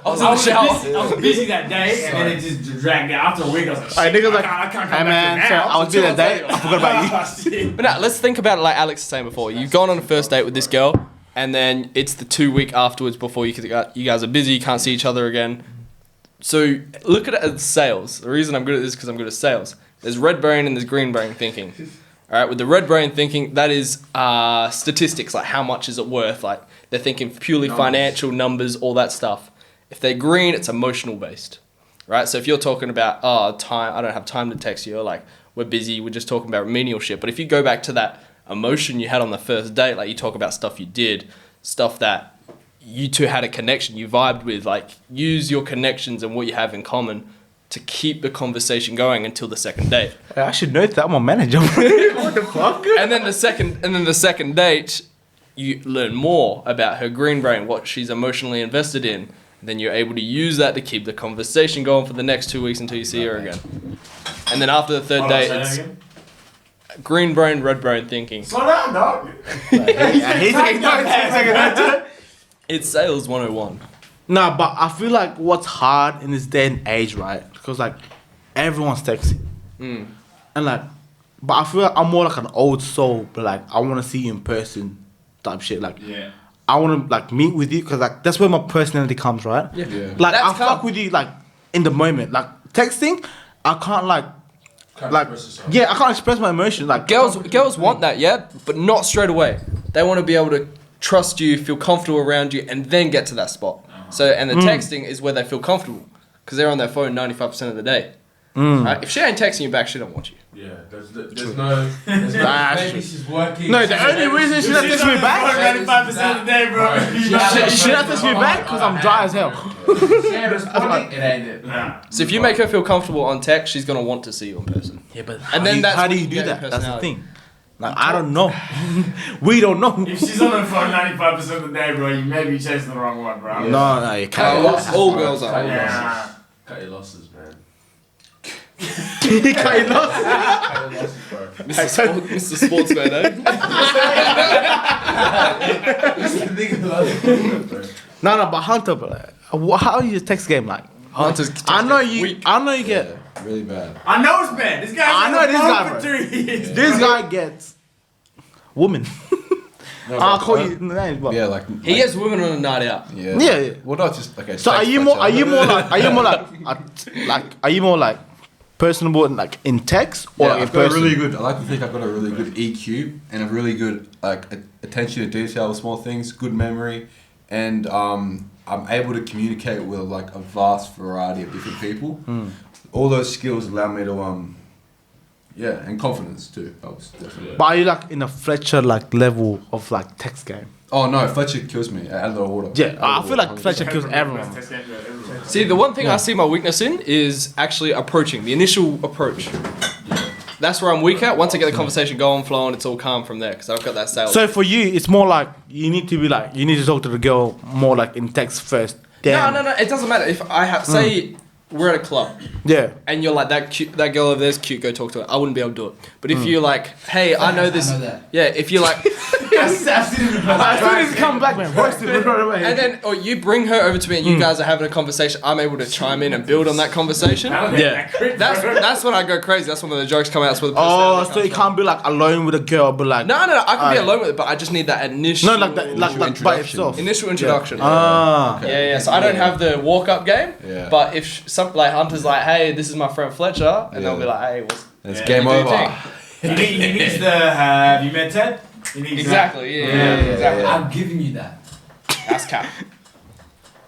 I was in the shower. I was busy that day, and then it just dragged out. After a week, I was like, shit, I think it was I like, can't hey come man, back to sorry, now. I was busy that day. I forgot about you. But now let's think about it like Alex was saying before. You've gone on a first date with this girl, and then it's the 2 week afterwards before you guys are busy, you can't see each other again. So look at it as sales. The reason I'm good at this is because I'm good at sales. There's red brain and there's green brain thinking. All right, with the red brain thinking, that is statistics, like how much is it worth? Like they're thinking purely financial numbers, all that stuff. If they're green, it's emotional based, right? So if you're talking about time, I don't have time to text you, or like we're busy, we're just talking about menial shit. But if you go back to that emotion you had on the first date, like you talk about stuff you did, stuff that you two had a connection, you vibed with, like use your connections and what you have in common to keep the conversation going until the second date. I should note that I'm a manager. What the fuck? And then the second date, you learn more about her green brain, what she's emotionally invested in. Then you're able to use that to keep the conversation going for the next 2 weeks until you see her again. And then after the third date, it's green brain, red brain thinking. Slow down, dog. It's sales 101. Nah, but I feel like what's hard in this day and age, right? Because like everyone's texting, and like, but I feel like I'm more like an old soul, but like I want to see you in person, type shit. Like, Yeah. I want to like meet with you because like that's where my personality comes, right? Yeah. Like That's I fuck with you like in the moment. Like texting, I can't like yeah, I can't express my emotion. Like Girls want that, yeah, but not straight away. They want to be able to trust you, feel comfortable around you, and then get to that spot. So, and the texting is where they feel comfortable because they're on their phone 95% of the day. Right? If she ain't texting you back, she don't want you. Yeah, there's no maybe she's working. No, the only reason she not texting me back, 95% of the day, bro. she not texting me back because I'm dry as hell. It ain't it. Nah. So if you make her feel comfortable on text, she's gonna want to see you in person. Yeah, but And then that's how do when you you do get that? your That's the personality. thing. Like I don't know. We don't know. If she's on her phone 95% of the day, bro, you may be chasing the wrong one, bro. No, you can't. All girls are. Yeah. Cut your losses, man. Cut your losses. Cut your losses, bro. Mr. Sportsman, eh? No, but Hunter, but how is your text game like? Hunter's I know you. weak. I know you get. Yeah, really bad. I know it's bad. This guy's I know this guy, bro. for 2 years. This guy gets woman. No, I'll but- call you names, but Yeah, like He gets women on a night out. Yeah. Yeah. Well, not just okay. So are you more like personable in, like in text or Yeah, like in I've got a person? really good. I like to think I've got a really good EQ and a really good like attention to detail, small things, good memory, and I'm able to communicate with like a vast variety of different people. All those skills allow me to yeah, and confidence too helps definitely. But are you like in a Fletcher like level of like text game? Oh no, Fletcher kills me out of the order. Yeah, I feel like Fletcher kills everyone. See, the one thing I see my weakness in is actually approaching, the initial approach. That's where I'm weak at. Once I get the conversation going, flowing, it's all calm from there because I've got that sales. So for you, it's more like you need to talk to the girl more like in text first. Then, no, it doesn't matter. If I have, say, we're at a club Yeah. and you're like, that girl over there's cute, go talk to her. I wouldn't be able to do it. But if you're like, hey, I know this. I know that. Yeah, if you're like, As soon as you come back, man, roasted right away. and then, or you bring her over to me and you guys are having a conversation, I'm able to chime in and build on that conversation. Yeah. That's when I go crazy. That's when the jokes come out. That's where the Oh, personality so you comes can't be like alone with a girl, but like from. No, I can be Alright. alone with it, but I just need that initial. no, like that, like by introduction. itself. Initial introduction. Ah. Okay. Yeah. So I don't have the walk up game. Yeah. But if some like Hunter's like, hey, this is my friend Fletcher, and they'll Yeah. be like, hey, what's It's Yeah, game you do over. your He needs the have you met Ted? He needs exactly. Yeah. Yeah, Exactly. yeah. I'm giving you that. That's cap.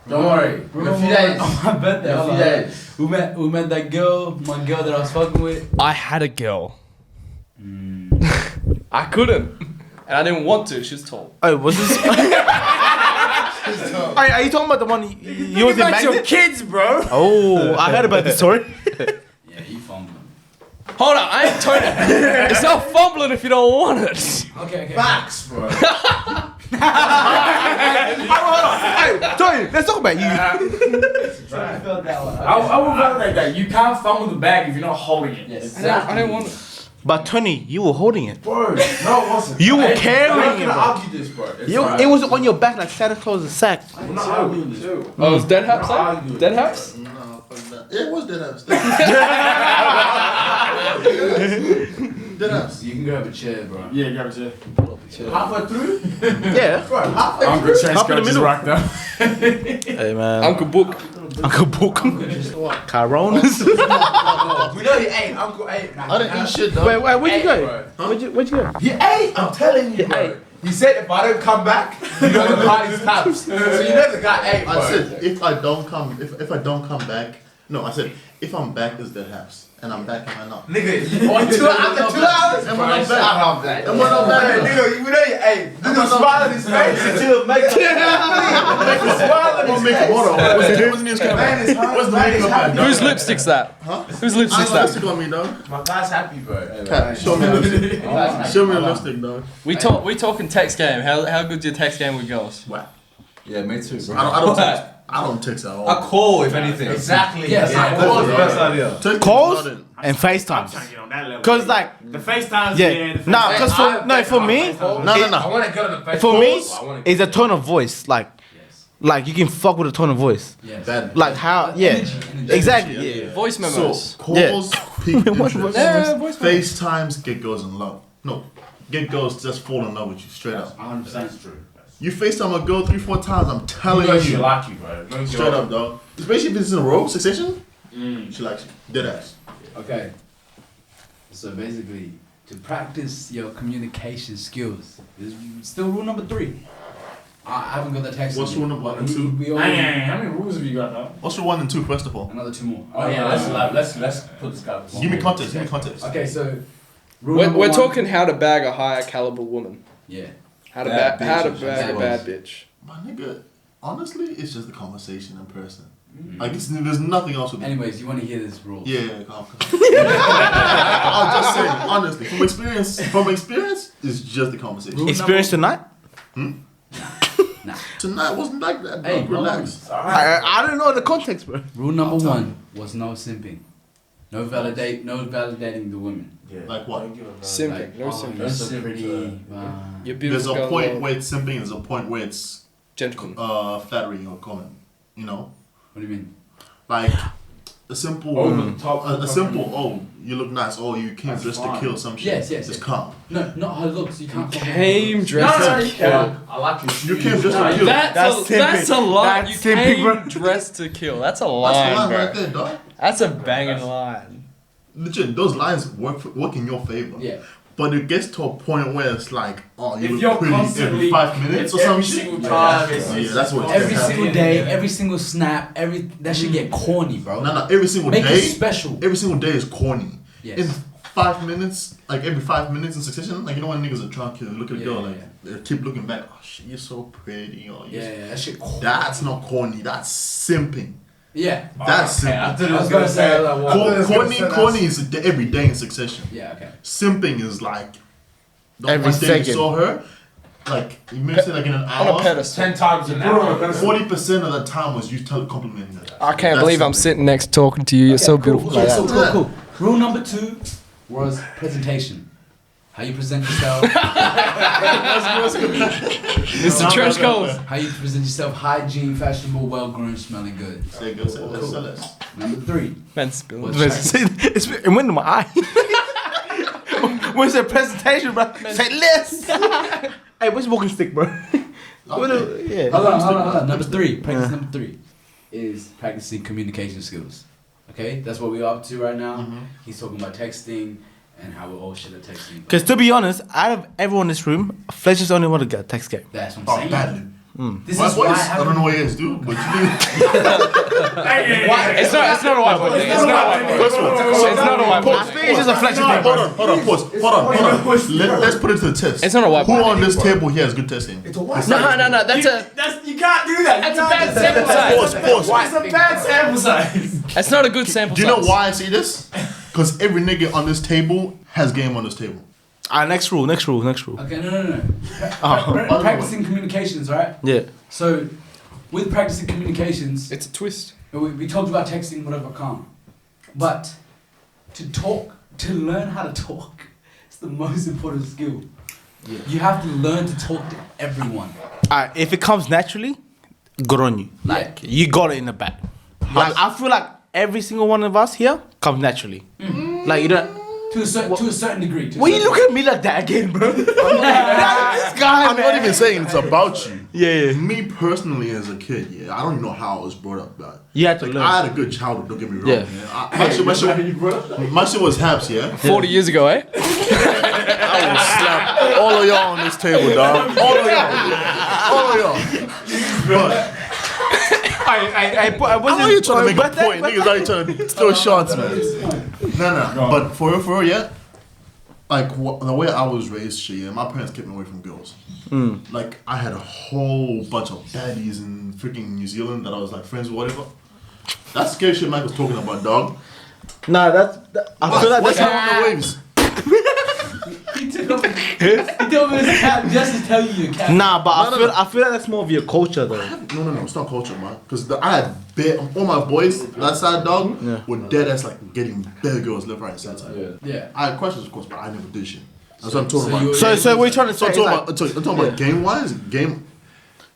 Don't worry. In a few days. I bet In a few days. We met that girl, my girl that I was fucking with. I had a girl. I couldn't, and I didn't want to. She was tall. Oh, was this? Are you talking about the one you was in Magnet? kids, bro. Oh, I heard about this story. Yeah, you found them. Hold on, I ain't Tony. It's not fumbling if you don't want it. Okay. Facts, bro. Hey, Tony, let's talk about you. I felt that one. I will validate that. You can't fumble the bag if you're not holding it. Yes. I didn't want it. But Tony, you were holding it. Bro, no, it wasn't. You were I'm carrying not it, gonna bro. argue this, bro. It's You, fine. it was on your back like Santa Claus's sack. I'm not arguing this. Oh, it was dead house. arguing. Dead house. No, fuck that. Yeah, it was Deadhouse. Deadhouse. You can go have a chair, bro. Yeah, grab a chair. Halfway through? Yeah. Bro, halfway Uncle Chase Up in the got his middle. rocked up. Hey man. Uncle Book. Uncle Book. What? Coronas. We know he ate. Uncle ate. I didn't eat shit, though. Wait, where'd you go? Bro. Where'd you go? He ate. I'm telling you, bro. He said if I don't come back, you know the party's taps. So you know the guy ate, bro. I said if I don't come back, No, I said if I'm back, is dead house, and I'm back, am I not? Nigga, after 2 hours? Am I not back? Shut up, man. Am I not back? Nigga, you know, hey, nigga smile on his face until make a smile on his face. Hold on. What's the news Man camera? is hungry. What's the Man is makeup happy. at? Whose lipstick's that? Huh? Whose lipstick's that? Lipstick on me, dog. My guy's happy, bro. Cat, show me the lipstick. Show me the lipstick, dog. We talking text game. How good's your text game with girls? Wow. Yeah, me too, bro. I don't text. I don't text at all. A call, if anything. Exactly. Yes, Yeah, calls the are best idea. Text Calls is not it. and I'm trying FaceTimes. to get on that level. Cause like, the FaceTimes, yeah, the nah, FaceTimes. cause for me, No. I want to get on the face. for me, I wanna it's a tone of voice. Like you can fuck with a tone of voice. Yes. Bad. Like how, yeah, Energy. exactly, yeah. Voice memos. So calls, peak interest. Yeah, voice memos. FaceTimes get girls in love. No, get girls just fall in love with you straight up. 100% true. You FaceTime a girl 3-4 times, I'm telling She you. like you, bro. Straight up, dog. Especially if it's in a row, succession. She likes you. Dead ass. Okay. So basically, to practice your communication skills is still rule number 3. I haven't got the text. What's yet, rule number but 1 and we- 2? we all- How many rules have you got now? What's your 1 and 2 first of all? Another 2 more. Oh yeah, let's put this guy. Give me context. Give me context. Okay, so rule We're number 1, talking how to bag a higher caliber woman. Yeah. How to Bad bag a bitches. bad bitch. My nigga, honestly, it's just a conversation in person. Like there's nothing else with it. Anyways, you want to hear this rule? Yeah, calm. I'll just say honestly, from experience, it's just a conversation. Rule Experience tonight? Nah. Tonight wasn't like that. Hey, Hey, relax. I don't know the context, bro. Rule number 1 was no simping. No validating the women. Like what? Simping. Like, No oh, simping. you're so pretty. You're There's beautiful. a girl, point love. where it's simping. There's a point where it's Gentleman. flattering or comment. You know, What do you mean? like a simple, Over the top. a simple. Oh, you look nice. Oh, you came That's dressed fine. to kill some shit. Yes, yes, Just yes. calm. No, not her looks. You can't. Came dressed No, to kill. I like your shoes. You came dressed No, to kill. that's a lie. That's You simping, came bro. dressed to kill. That's a That's the line, line bro. right there, dog. That's a banging line. Legit, those lines work in your favor. Yeah. But it gets to a point where it's like, oh, you If look you're pretty constantly, every 5 minutes or some every shit. single time, Yeah, that's what Every it's single day, every single snap, that should get corny, bro. No, every single Make day. it special. Every single day is corny. Yes. In 5 minutes, like every 5 minutes in succession, like you know when niggas are drunk, you look at a girl, Yeah, like they keep looking back. Oh shit, you're so pretty. Oh, you're Yeah, that shit corny. That's not corny. That's simping. Yeah. That's I simping. thought it I was gonna say that one. Corny is every day in succession. Yeah, okay. Simping is like the Every one day you second. saw her, like you missed it like in an On a hour. pedestal. 10 times an hour. 40% of the time was you complimenting her. I can't That's believe I'm simping. sitting next talking to you. You're so beautiful. Okay, cool. Rule number 2 was presentation. How you present yourself. Mr. Trench Coats. How you present yourself. Hygiene, fashionable, well-groomed, smelling good. Say good, say less, say less. Number 3 Man, spilling. was It went in my eye. When's the presentation, bro? Say less. Hey, what's your walking stick, bro? Yeah. Hold on. Number 3. Practice number 3 is practicing communication skills. Okay, that's what we're up to right now. He's talking about texting and how we're all shit at texting. Because to be honest, out of everyone in this room, Fletcher's the only one to get a text game. That's what I'm Oh, saying. badly. This My is why voice, I don't know what you guys do, but you do. It's not a white boy. It's not a white boy. It's not a white boy. I think it's just a Fletcher thing, Hold bro. on, pause. Let's put it to the test. It's not a white Who boy. on this table here has good testing? It's a white. No. That's You can't do that. a bad sample size. Pause. It's a bad sample size. That's not a good sample Do size. you know why I say this? Because every nigga on this table has game on this table. Next rule. Okay, no. Practicing communications, right? Yeah. So, with practicing communications, It's a twist. we talked about texting, whatever, calm. But to learn how to talk, it's the most important skill. Yeah. You have to learn to talk to everyone. If it comes naturally, good on you. Like, you got it in the bag. Like, I feel like every single one of us here comes naturally. Like, you don't... To a certain degree. Why you look at me like that again, bro? This guy, I'm not even saying it's about you. Yeah. Me personally, as a kid, I don't even know how I was brought up. But You had to learn. I had a good childhood. Don't get me wrong. Yeah. My shit was Haps. 40 years ago, eh? I will slap all of y'all on this table, dog. All of y'all. But I I know you're trying to make a but point. Niggas are trying to throw shots, man. No. But for real, yeah. Like the way I was raised, shit, yeah, my parents kept me away from girls. Like I had a whole bunch of baddies in freaking New Zealand that I was like friends with, whatever. That's scary shit Mike was talking about, dog. Nah, I feel like What's that's happening on the waves? He took off his cap just to tell you your cap. Nah, but I feel like that's more of your culture though. No, it's not culture, man. Because I had all my boys that side, dog, were dead ass like getting better girls left, right, and center. Yeah. I had questions, of course, but I never did shit. That's what I'm talking about. So we're trying to say I'm talking about game wise,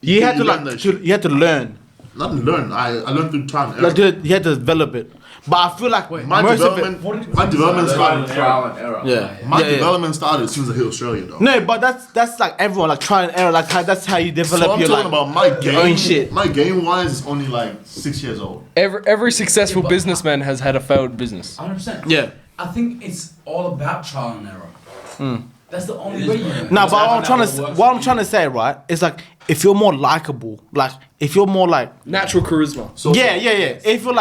you had to learn that like shit. you had to learn. Not learn. I learned through time. Like you had to develop it. But I feel like My most development started. Trial and error. Yeah. My development started as soon as I hit Australia, though. No, but that's like everyone like trial and error. Like that's how you develop So I'm your talking like, about my game. own shit. My game wise is only like 6 years old. Every successful businessman has had a failed business. 100%. Yeah. I think it's all about trial and error. That's the only way you learn. No, but what I'm trying to say, right, is like if you're more likable, like if you're more like Natural charisma. So yeah. If you're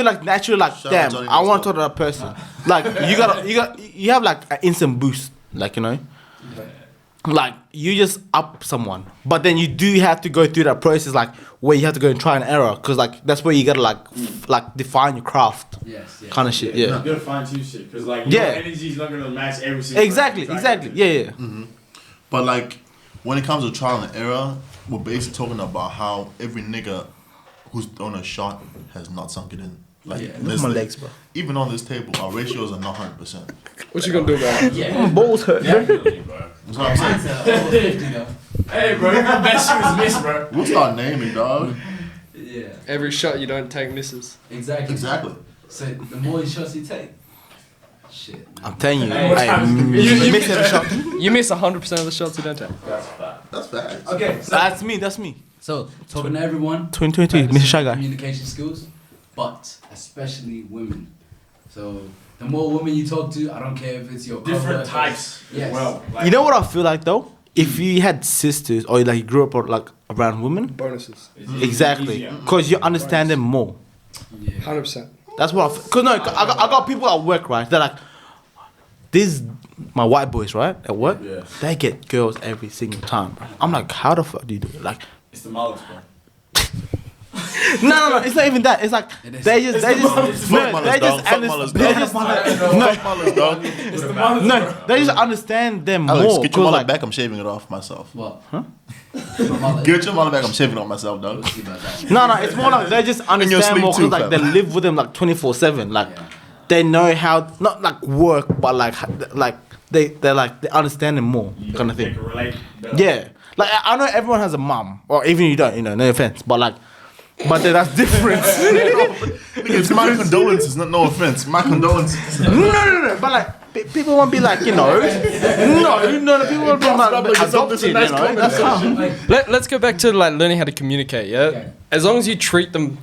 like naturally like Shout out damn, Johnny I want to Knoxville. talk to that person. Like you have like an instant boost, like you know. Like you just up someone, but then you do have to go through that process, like where you have to go and try and error, cause like that's where you gotta like define your craft, Yes. kind of shit. You Yeah. gotta fine tune shit because like Yeah. your energy is not gonna match every single. Exactly. person you try to Yeah. But like, when it comes to trial and error, we're basically talking about how every nigga who's thrown a shot has not sunk it in. Like, Look this- at my legs, bro. even on this table, our ratios are not 100%. What you gonna do about it? Yeah. My balls hurt. Definitely, bro. That's what I'm saying. Mine's over 50 though. Hey, bro, your best shit was missed, bro. We'll start naming, dog. Yeah. Every shot you don't take misses. Exactly. Exactly. So the more shots you take, shit. Man. I'm telling you, Hey, you miss every shot. You miss 100% of the shots you don't take. That's facts. Okay. So, That's me. so talking to everyone. 2022, Mr. Shy Guy. Communication skills, but especially women. So the more women you talk to, I don't care if it's your Different coworkers. types. Yes. Well, like, You know what I feel like though? If you had sisters or like you grew up like around women, Bonuses. it's exactly, easier. because you understand them more. Yeah. 100%. That's what I feel. Cause no, I got people at work, right? They're like, these my white boys, right? At work, Yeah. they get girls every single time. Bro. I'm like, how the fuck do you do it? Like, It's the mullets, bro. no, it's not even that. It's like It is. they just Fuck Mullers, dog. Fuck Mullers, dog. they just Fuck Mullers, dog. It's the mullets, no, they just understand them Alex, more. get your 'cause, mullet like, back. I'm shaving it off myself. What? Huh? My mother. Get your mullet back. I'm shaving it off myself, dog. We'll see about that. no, it's more like they just your understand sleep more too, because like fam. they live with them like 24/7. Like Yeah. they know how not like work, but like they understand them more kind of They thing. can relate better. Yeah, like I know everyone has a mum, or even you don't. You know, no offense, but like, but then that's different. It's my condolences, no offense. My condolences. no. But like people won't be like, you know, no. People won't be like adopted. You know, that's how. Let's go back to like learning how to communicate. Yeah. Okay. As long as you treat them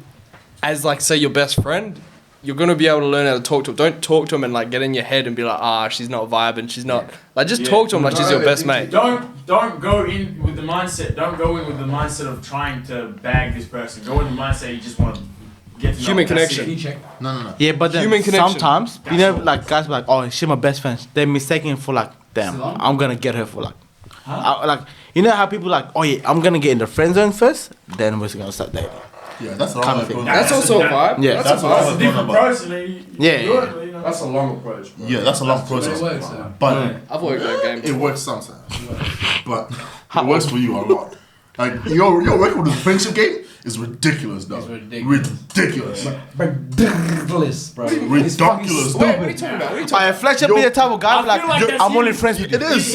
as like say your best friend, you're gonna be able to learn how to talk to them. Don't talk to them and like get in your head and be like, she's not vibing. She's not like just Yeah. talk to them like she's your best mate. Don't go in with the mindset. Don't go in with the mindset of trying to bag this person. Go in the mindset you just want to get to know Human them. That's connection. it. You check. No. Yeah, but then Human connection. sometimes you know, like guys be like, she's my best friend. They're mistaken for like, damn, Salon? I'm gonna get her for like, like you know how people like, I'm gonna get in the friend zone first, then we're gonna start dating. Yeah, that's Kind of all. thing. That's also a vibe. Yeah. That's what That's I a was different talking about. process. Yeah. That's a long approach. Bro. Yeah, that's a long It process. works. So. But I've worked that game. it works sometimes. But it works for you a lot. Like your record with the friendship game is ridiculous, though. It's ridiculous. Ridiculous. Ridiculous, bro. Ridiculous, fucking dog. Wait, what are you talking about? What are you talking Fletcher be the type of guy I feel like that's I'm only him. friends with you. It is.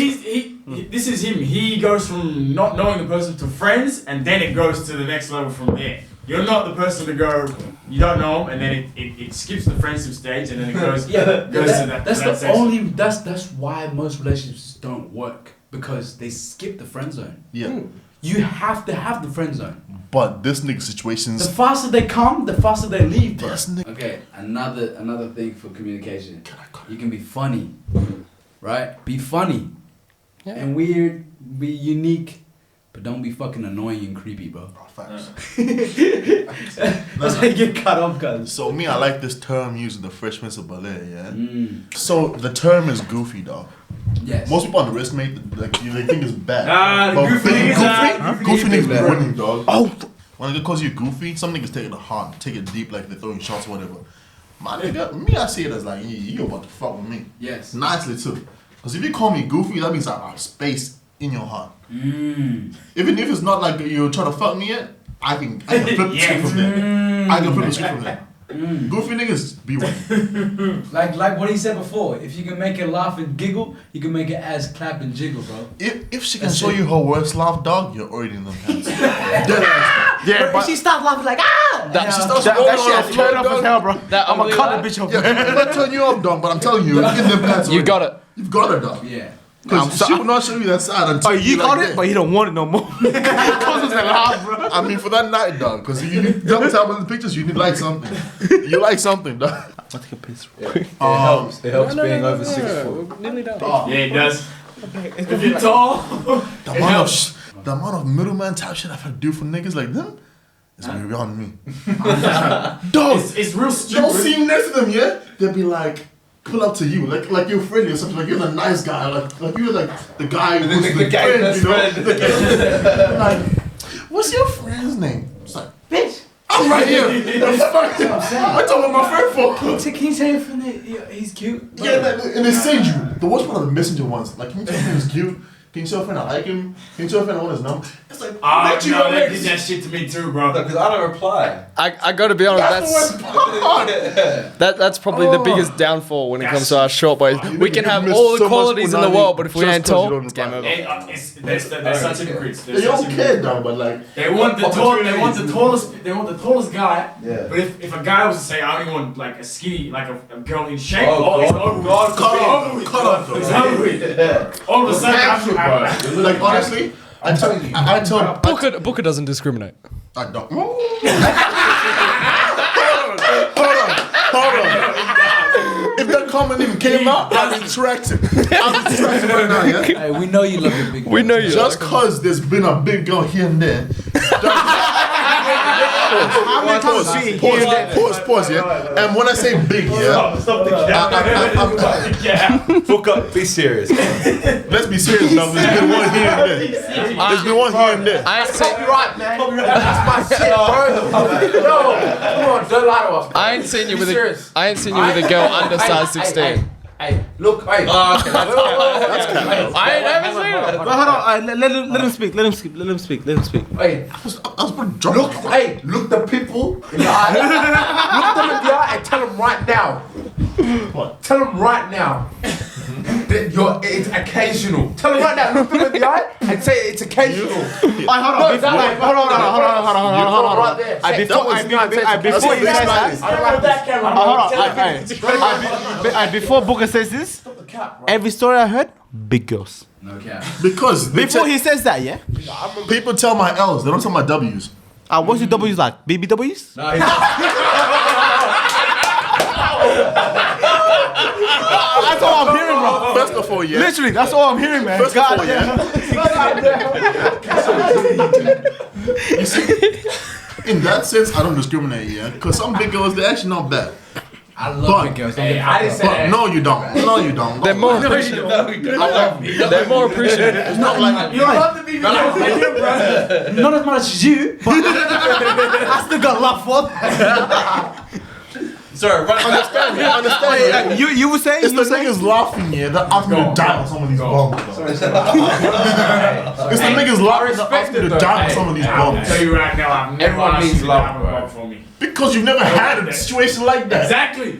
This is him. He goes from not knowing the person to friends, and then it goes to the next level from there. You're not the person to go. You don't know him, and then it skips the friendship stage, and then it goes Yeah, but goes to that. that's to that the section. only. That's why most relationships don't work because they skip the friend zone. Yeah. You have to have the friend zone. But this nigga The situations. faster they come, the faster they leave, bro. This nigga. Okay, another thing for communication. You can be funny, right? Be funny Yeah. and weird, be unique, but don't be fucking annoying and creepy, bro. Oh, facts. That's how you get cut off, guys. So me, I like this term used in the Fresh Prince of Bel-Air, yeah? So the term is goofy, dog. Yes. Most people underestimate, like, they think it's bad. The goofy niggas, Goofy niggas be bad. winning, dog. Oh! When a nigga calls you goofy, some niggas take it hard, take it deep, like they're throwing shots or whatever. My nigga, me, I see it as like, you about to fuck with me. Yes. Nicely too. Because if you call me goofy, that means I have space in your heart. Even if it's not like you're trying to fuck me yet, I can flip the script from there. I can flip the script from there. Goofy niggas be winning. Like what he said before, if you can make it laugh and giggle, you can make it ass clap and jiggle, bro. If she can That's show it. you her worst laugh, dog, you're already in them pants. Dead ass. Yeah, but she starts laughing like ah. that starts shit rolling has on turned the off floor, as hell, bro. That I'm ugly gonna cut laugh? the bitch off. Yeah, I'm not turning you off, dog, but I'm telling you, you're in them pants. You already. got it. You've got it, dog. Yeah. Because she will not show you that side until Oh, you like got that. it, but you don't want it no more. Cause it's a laugh, bro. I mean, for that night, dog, because you need sometimes in the pictures, you need like something. You like something, dog. I'll take a piss. It helps. It helps being over 6 foot. We're nearly done. Yeah, it does. If you're tall, The amount of middleman type shit I've had to do for niggas like them is beyond me. Dog, it's real you'll stupid. see next to them, yeah? They'll be like, pull up to you, like you're friendly or something, like you're the nice guy, like you're like the guy who's the guy friend, best you know? friend. Like, what's your friend's name? It's like, bitch, I'm right here. The fuck? I'm talking about my friend for. Can you tell your friend that he's cute? Yeah, and they send you. The worst part of the messenger ones, like, can you tell your friend he's cute? Can you tell a friend I like him? Can you tell a friend I want his number? It's like, Oh, no, they did that shit to me too, bro. Because I don't reply. I got to be honest. That's probably the biggest downfall when it comes to our short boys. We can have all the qualities in the world, but if we ain't tall, it's game over. They're such hypocrites. They don't care, dog, but like, They want the tallest guy. Yeah. But if a guy was to say, I only want like a skinny, like a girl in shape, Oh, it's God. over. God, cut off, It's dog. over with. All of a sudden, Like, honestly, I tell, Booker doesn't discriminate. I don't. Hold on. If that comment even came out, I'm interacting. I'm interacting right now, yeah? Hey, we know you love your big. We know you. Just cause there's been a big girl here and there. Pause, yeah? And when I say big, yeah? Stop the cap. Book up, be serious. Let's be serious, now. There's been one here and there. There's been one here and there. I ain't seen, Copyright, man. That's my shit, bro. No, come on, don't lie to us. I ain't seen you with serious. I ain't seen you with a girl under size 16. Hey, look, hey. I ain't ever seen it. But hold on, let him speak. Let him speak. Hey, I was pretty drunk. look, hey, look the people in the eye. Look them in the eye and tell them right now. What? Tell them right now that it's occasional. Tell them right now. Look them in the eye and say it's occasional. Hold on. Right there. Before you say that, I don't want that camera. before Booker says this, every story I heard, big girls. No cap. Because they Before he says that, yeah. people tell my L's, they don't tell my W's. What's your W's like? BBWs? No, he's That's all I'm hearing, bro. First of all, yeah. Literally, that's all I'm hearing, man. First of all, yeah. You see, in that sense, I don't discriminate, yeah. Because some big girls, they're actually not bad. I love big girls. Don't get I didn't say But that. no, you don't. No, you don't. They're more appreciative. They're more appreciative. It's not like You don't have to be bro. Not as much as you, but I still got love for that. Sorry, understand. Yeah. You were saying? It's the niggas laughing, yeah, that ask me to die on some of these bombs. It's the niggas laughing that ask me to die on some of these I'll bombs. tell you right now, I've never Everyone asked needs you to love, have a bro. bob for me. Because you've never had a situation like that. Exactly.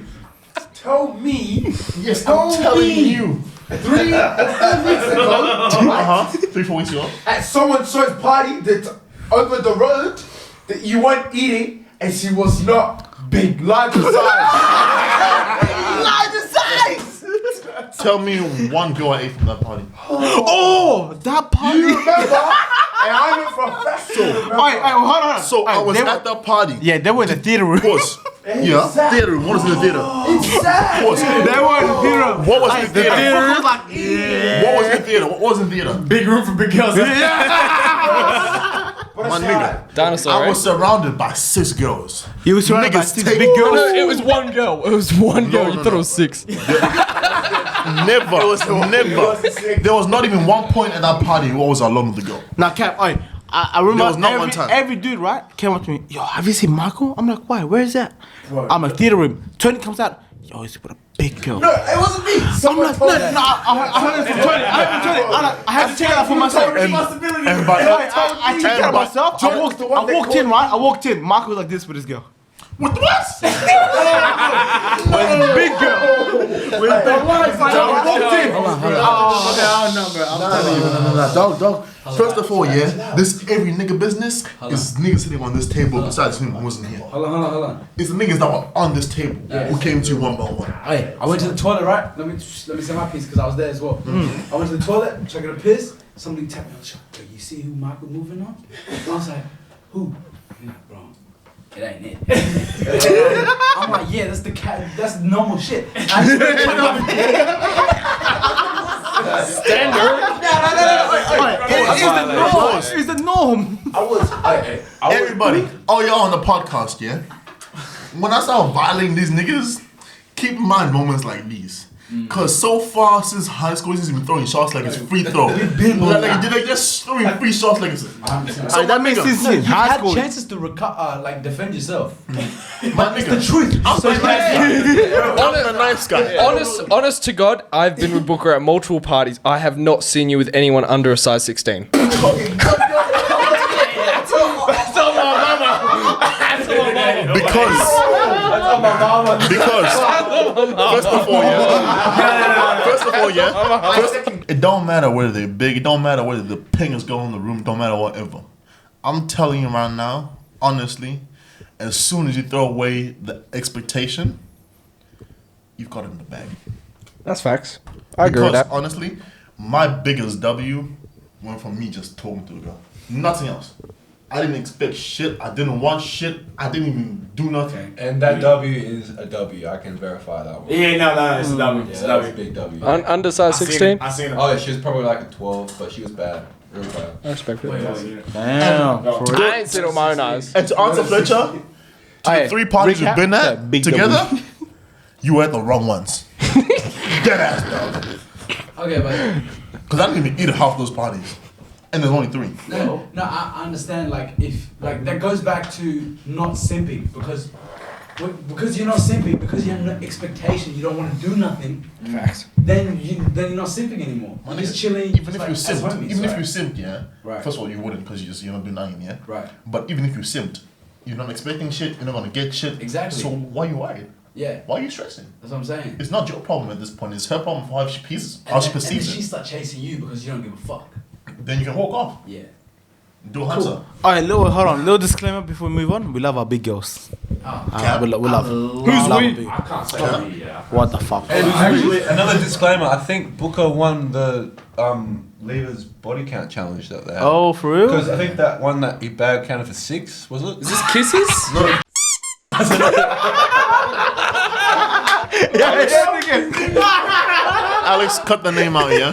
Tell me Yes, I'm telling you. 3 or 4 weeks ago, 3-4 weeks ago. at so-and-so's party that's over the road that you weren't eating and she was not big, larger size. Larger size! Tell me one girl I ate from that party. Oh, that party. You remember? And I went for a festival. Hold on. So I was at that party. Yeah, they were in the theater room. Pause. Yeah, theater room. What is in the theater? Inside. Pause. They were in the theater room. What was in the theater? Booker was like, What was in the theater? What was in the theater? Big room for big girls. My nigga, Dinosaur, I right? was surrounded by 6 girls. You were surrounded by Niggas 6 take- big girls. No, it was one girl. It was one girl. No, You no, thought no. it was 6. Never. There was not even one point at that party where I was alone with the girl. Now, Cap, I remember There was not one time. every dude, right, came up to me, yo, have you seen Michael? I'm like, why? Where is that? I'm a theater room. 20 comes out, yo, he's with a big girl. No, it wasn't me. I'm Someone like, told no, me. I heard it from 20. I had to check it out for myself. And by I checked it out myself. I walked in, right? I walked in. Michael was like this with his girl. with what? Big girl. With the lights. I walked in. Dog. First of all, yeah, this every nigga business is niggas sitting on this table besides him who wasn't here. Hold on. It's the niggas that were on this table who came to you one by one. Hey, I went to the toilet, right? Let me say my piece because I was there as well. I went to the toilet, taking a piss. Somebody tapped me on the shoulder. Yo, you see who Michael moving on? I was like, who? I'm like, bro, it ain't it. I'm like, yeah, that's the cat. That's normal shit. It's the norm. Everybody, all y'all on the podcast, yeah? When I start violating these niggas, keep in mind moments like these. Cause so far since high school, he's been throwing shots like it's free throw. Like just throwing free shots like it's. So that makes sense. You High had school. chances to like defend yourself. My nigga, The truth. I'm the nice guy. Honest to God, I've been with Booker at multiple parties. I have not seen you with anyone under a size 16. Because first of all, yeah. It don't matter whether they're big. It don't matter whether the ping is going in the room. Don't matter whatever. I'm telling you right now, honestly, as soon as you throw away the expectation, you've got it in the bag. That's facts. I agree with Because that. honestly, my biggest W went from me just talking to the girl. Nothing else. I didn't expect shit. I didn't want shit. I didn't even do nothing. And that W is a W. I can verify that one. Yeah, no, it's a W. Yeah, It's a that was a W. big W. Undersize 16? I seen it. Oh, she was probably like a 12, but she was bad. Real bad. I respect it. Damn. I ain't seen it with my own eyes. And to answer Fletcher, to the 3 parties you've been at big together, you were at the wrong ones. Dead ass, dog. Okay, but Because I didn't even eat at half those parties. And there's only 3. no, I understand. Like if that goes back to not simping because you're not simping because you have no expectation. You don't want to do nothing. Facts. Then you're not simping anymore. You're just chilling. Even if you simped, yeah. Right. First of all, you wouldn't because you're not doing nothing, yeah. Right. But even if you simped, you're not expecting shit. You're not gonna get shit. Exactly. So why you worried? Yeah. Why are you stressing? That's what I'm saying. It's not your problem at this point. It's her problem for how she perceives And then perceives she it. start chasing you because you don't give a fuck. Then you can walk off. Yeah. Do a hands Cool. up. Alright, hold on. Little disclaimer before we move on. We love our big girls. We love. Who's we? I can't say me, yeah. What the fuck? And actually, another disclaimer. I think Booker won the Lever's body count challenge that they had. Oh, for real? Because I think that one that he bag counted for 6, was it? Is this kisses? Alex, cut the name out, yeah?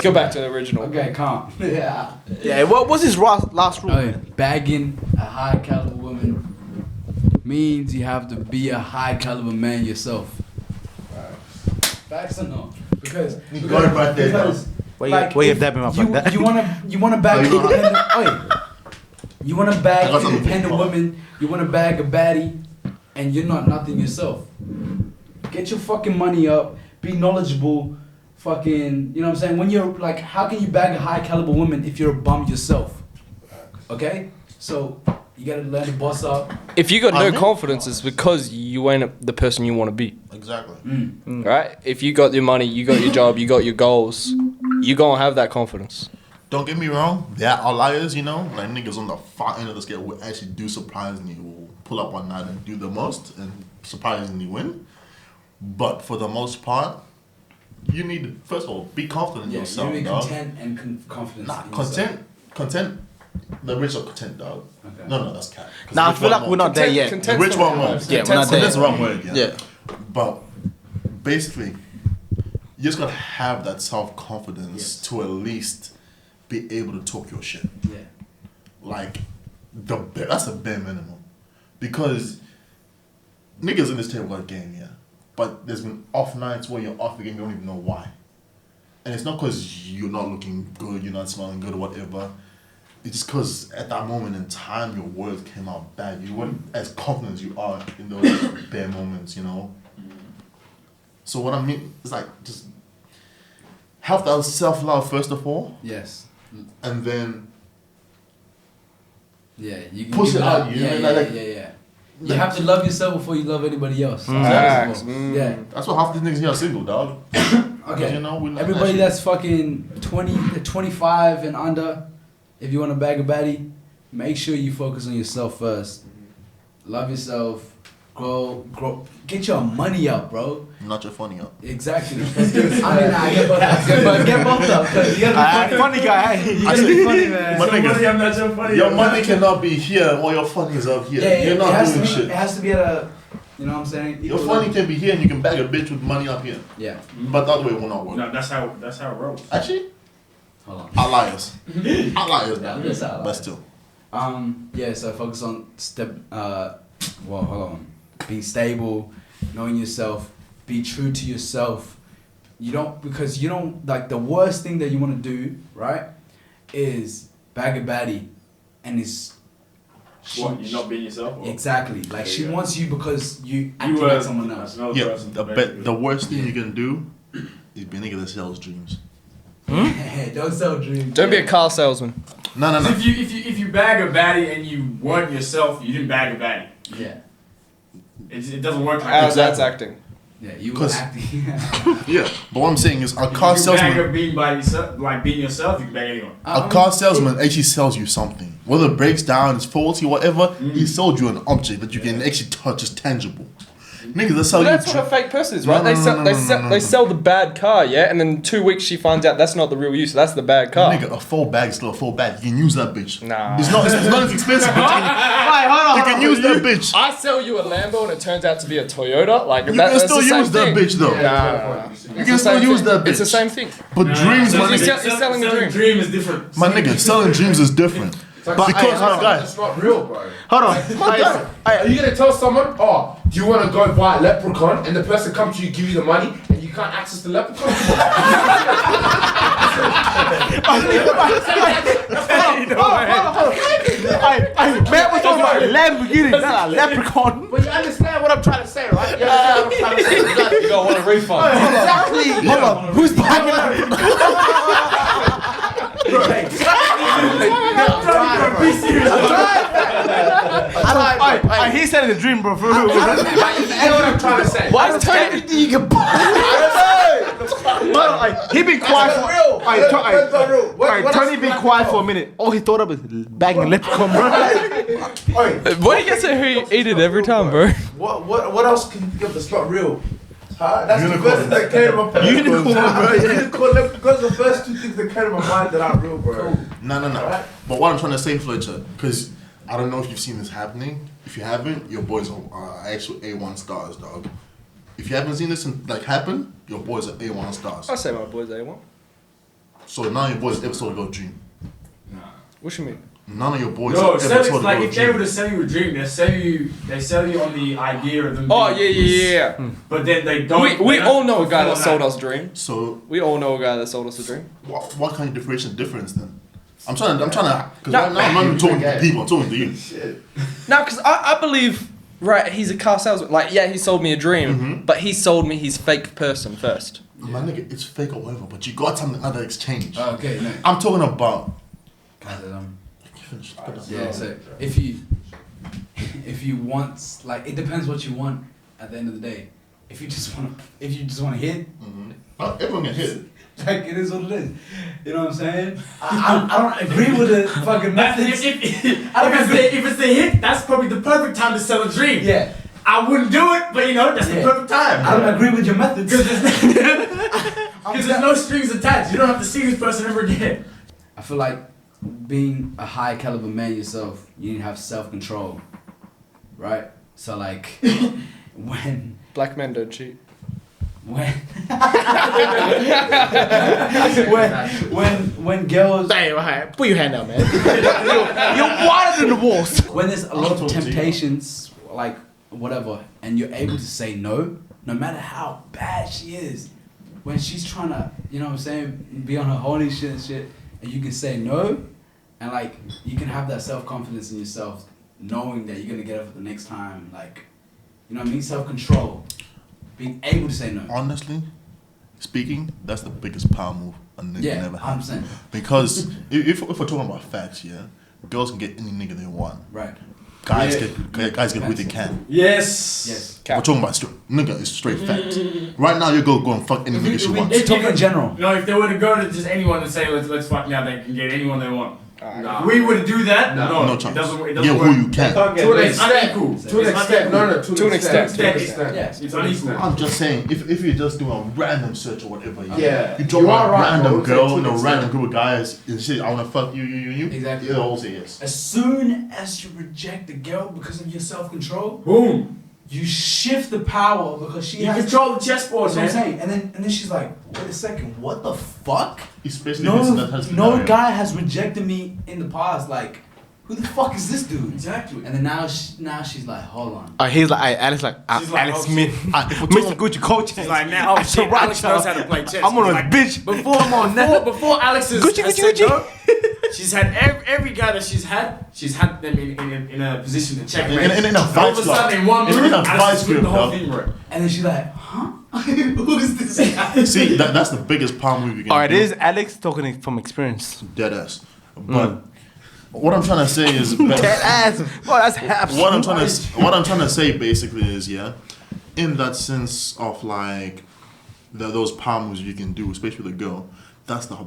Go back to the original. Okay, calm. Yeah. Yeah, what was his last rule? Okay, bagging a high caliber woman means you have to be a high caliber man yourself. Facts or no? Because got it right there, because Why you dabbing up like that? you wanna bag No, you don't. independent. You wanna I bag got something independent for you. women. You wanna bag a baddie, and you're not nothing yourself. Get your fucking money up. Be knowledgeable. Fucking, you know what I'm saying? When you're like, how can you bag a high caliber woman if you're a bum yourself? Okay, so you gotta learn to boss up. If you got no confidence, it's because you ain't the person you want to be. Exactly. Right? If you got your money, you got your job, you got your goals, you gonna have that confidence. Don't get me wrong, there are outliers, you know, like niggas on the far end of the scale will actually do surprisingly, will pull up one night and do the most and surprisingly win. But for the most part, you need to, first of all, be confident in Yeah, yourself, you need dog. content and confidence. Nah, in yourself. content, the rich are content, dog. Okay. No, that's cat. 'Cause Nah, I rich feel want like more. we're not there yet. The rich want more. Yeah, we're not there. That's the wrong word, yeah. Yeah. But basically, you just gotta have that self-confidence to at least be able to talk your shit. Yeah. like that's the bare minimum, because niggas in this table got a game, yeah, but there's been off nights where you're off the game, you don't even know why, and it's not because you're not looking good, you're not smelling good or whatever. It's just because at that moment in time, your words came out bad. You weren't as confident as you are in those bare moments, you know. So what I mean is like just have that self-love first of all, Yes. and then Yeah. You can push give it out. You Yeah, know, like, You have to love yourself before you love anybody else. Facts. Yeah. that's what half these niggas here are single, dog. Okay. You know, we like Everybody that that's fucking 25 and under, if you want to bag a baddie, make sure you focus on yourself first. Love yourself. Grow. Get your money up, bro. shit. Not your funny up. Exactly. I get both up. Get both up. 'Cause you gotta be funny. Funny guy. You gotta be funny, man. My nigga, Funny, I'm not so funny. your money cannot be here or your funny is up here. You're it not has doing to be, shit. It has to be at a, you know what I'm saying? Your Equal funny level. can be here and you can bag a bitch with money up here. Yeah. But the other way will not work. No, that's how it rolls. Actually, Hold on. outliers. Outliers, Yeah, man. that's outliers. But still. Yeah, so focus on hold on. Being stable, knowing yourself, be true to yourself. Because you don't, like, the worst thing that you want to do, right, is bag a baddie and it's... What, you're not being yourself? Or? Exactly. Like, she Yeah. wants you because you act You like someone else. another Yeah, person, but the worst thing you can do is be a nigga that sells dreams. Don't sell dreams. Don't be a car salesman. No. If you bag a baddie and you weren't yourself, you didn't bag a baddie. Yeah. It doesn't work like As that. that's acting. Yeah, you were 'Cause- acting. Yeah, but what I'm saying is a If car you bag salesman. a being by yourself, like being yourself, you can bag anyone. A car salesman actually sells you something. Whether it breaks down, it's faulty, whatever, he sold you an object that you can actually touch, is tangible. Niggas that sell But you. that's what a fake person is, right? No, They sell the bad car, yeah, and then in 2 weeks she finds out that's not the real use. That's the bad car. Nigga, a full bag is still a full bag. You can use that bitch. Nah. It's not as expensive, but you can use that bitch. I sell you a Lambo and it turns out to be a Toyota. Like You that's can still the same use that thing. bitch though. Nah. You can still use that bitch. It's the same thing. But dreams, my he's nigga. selling a dream. is different. My nigga, selling dreams is different. But Because, guys, it's not real, bro. Hold on. Are you gonna tell someone, oh, do you want to go buy a leprechaun, and the person comes to you, give you the money, and you can't access the leprechaun? Man, we're talking about Lamborghini, not a leprechaun. But you understand what I'm trying to say, right? You understand what I'm trying to say? You don't want a refund. Exactly. Hold on. Who's buying it? He said it's a dream, bro. For real. You know what I'm trying to say? Why is Tony? Everything you can buy. He been quiet for. Tony been quiet for a minute. All he thought of is bagging leprechaun, bro. Why do you get to eat it every time, bro? What else can you give that's not real? That's Unicorn. the first thing that came to my mind. Unicorn, bro, yeah. Unicorn, because the first two things that came to my mind that aren't real, bro. No. Alright. But what I'm trying to say, Fletcher, because I don't know if you've seen this happening. If you haven't, your boys are actual A1 stars, dog. If you haven't seen this happen, your boys are A1 stars. I say my boys A1. So none of your boys ever sold a good dream. What you mean? None of your boys No, ever selling, sold a like good if they were dream. to sell you a dream, they sell you on the idea of them. Oh being yeah. But then they don't. We they all don't know a guy that fulfill sold us a dream. So We all know a guy that sold us a dream. what kind of difference then? I'm trying to, because right now I'm not even talking to people, I'm talking to you. No, because I believe, right, he's a car salesman. Like, yeah, he sold me a dream, but he sold me his fake person first. My nigga, it's fake or whatever, but you got something other exchange. Okay, no. I'm talking about. Yeah, so if you want, like, it depends what you want at the end of the day. If you just want to hit, Everyone can hit. like, it is what it is. You know what I'm saying? I don't agree with the fucking methods. If it's the hit, that's probably the perfect time to sell a dream. Yeah, I wouldn't do it, but that's the Yeah. perfect time. I don't agree with your methods. Because there's no strings attached. You don't have to see this person ever again. I feel like being a high caliber man yourself, you need to have self-control, right? So like, when Black men don't cheat. when girls, Hey, right, put your hand out, man. you're wider than the walls. when there's a lot of temptations, like whatever, and you're able to say no matter how bad she is, when she's trying to, you know what I'm saying, be on her holy shit and shit, and you can say no, and like you can have that self-confidence in yourself, knowing that you're gonna get it for the next time, like, you know what I mean, self-control, being able to say no. Honestly speaking, that's the biggest power move a nigga Yeah, never had. 100%. Because if we're talking about facts, yeah, girls can get any nigga they want. Right. Guys Yeah. get who they can. Yes. Yes. We're talking about nigga is straight fact. Right now, you go and fuck any nigga she wants. It's talking in general. No, if they were to go to just anyone and say let's fuck now, they can get anyone they want. Nah. If we were to do that, no, No it chance. doesn't Get work. who you can. To an It's extent. unequal. To an extent. No, To an extent. Yeah. It's unequal. I'm just saying, if you just do a random search or whatever, Yeah. you drop You a are right, random bro. girl To and a an extent. random group of guys and say, I wanna fuck you. Exactly. They'll all say yes. As soon as you reject the girl because of your self-control, Boom. you shift the power because she You has. control the chessboard, That's what I'm man. saying. And then she's like, wait a second, what the fuck? Especially if it's that No, has no guy has rejected me in the past. Like, who the fuck is this dude? Exactly. And then now she's like, hold on. He's like, Alex, like, She's like, Alex oh, Smith, Mr. Gucci coach. She's like, now, oh shit, Alex knows how to play chess. I'm on a Like, bitch. Before Alex has Gucci, has Gucci, said Gucci. no, she's had every guy that she's had them in a position to check. In a All vice of a club. sudden, in one In move, a Alex vice has flipped the grip, whole dog. thing, bro. And then she's like, huh? Who is this guy? See, that's the biggest power move you can Alright, do. this is Alex talking from experience. Dead ass. But what I'm trying to say is Dead ass. Oh, that's half. what I'm trying to say basically is, yeah, in that sense of like those power moves you can do, especially with a girl, that's the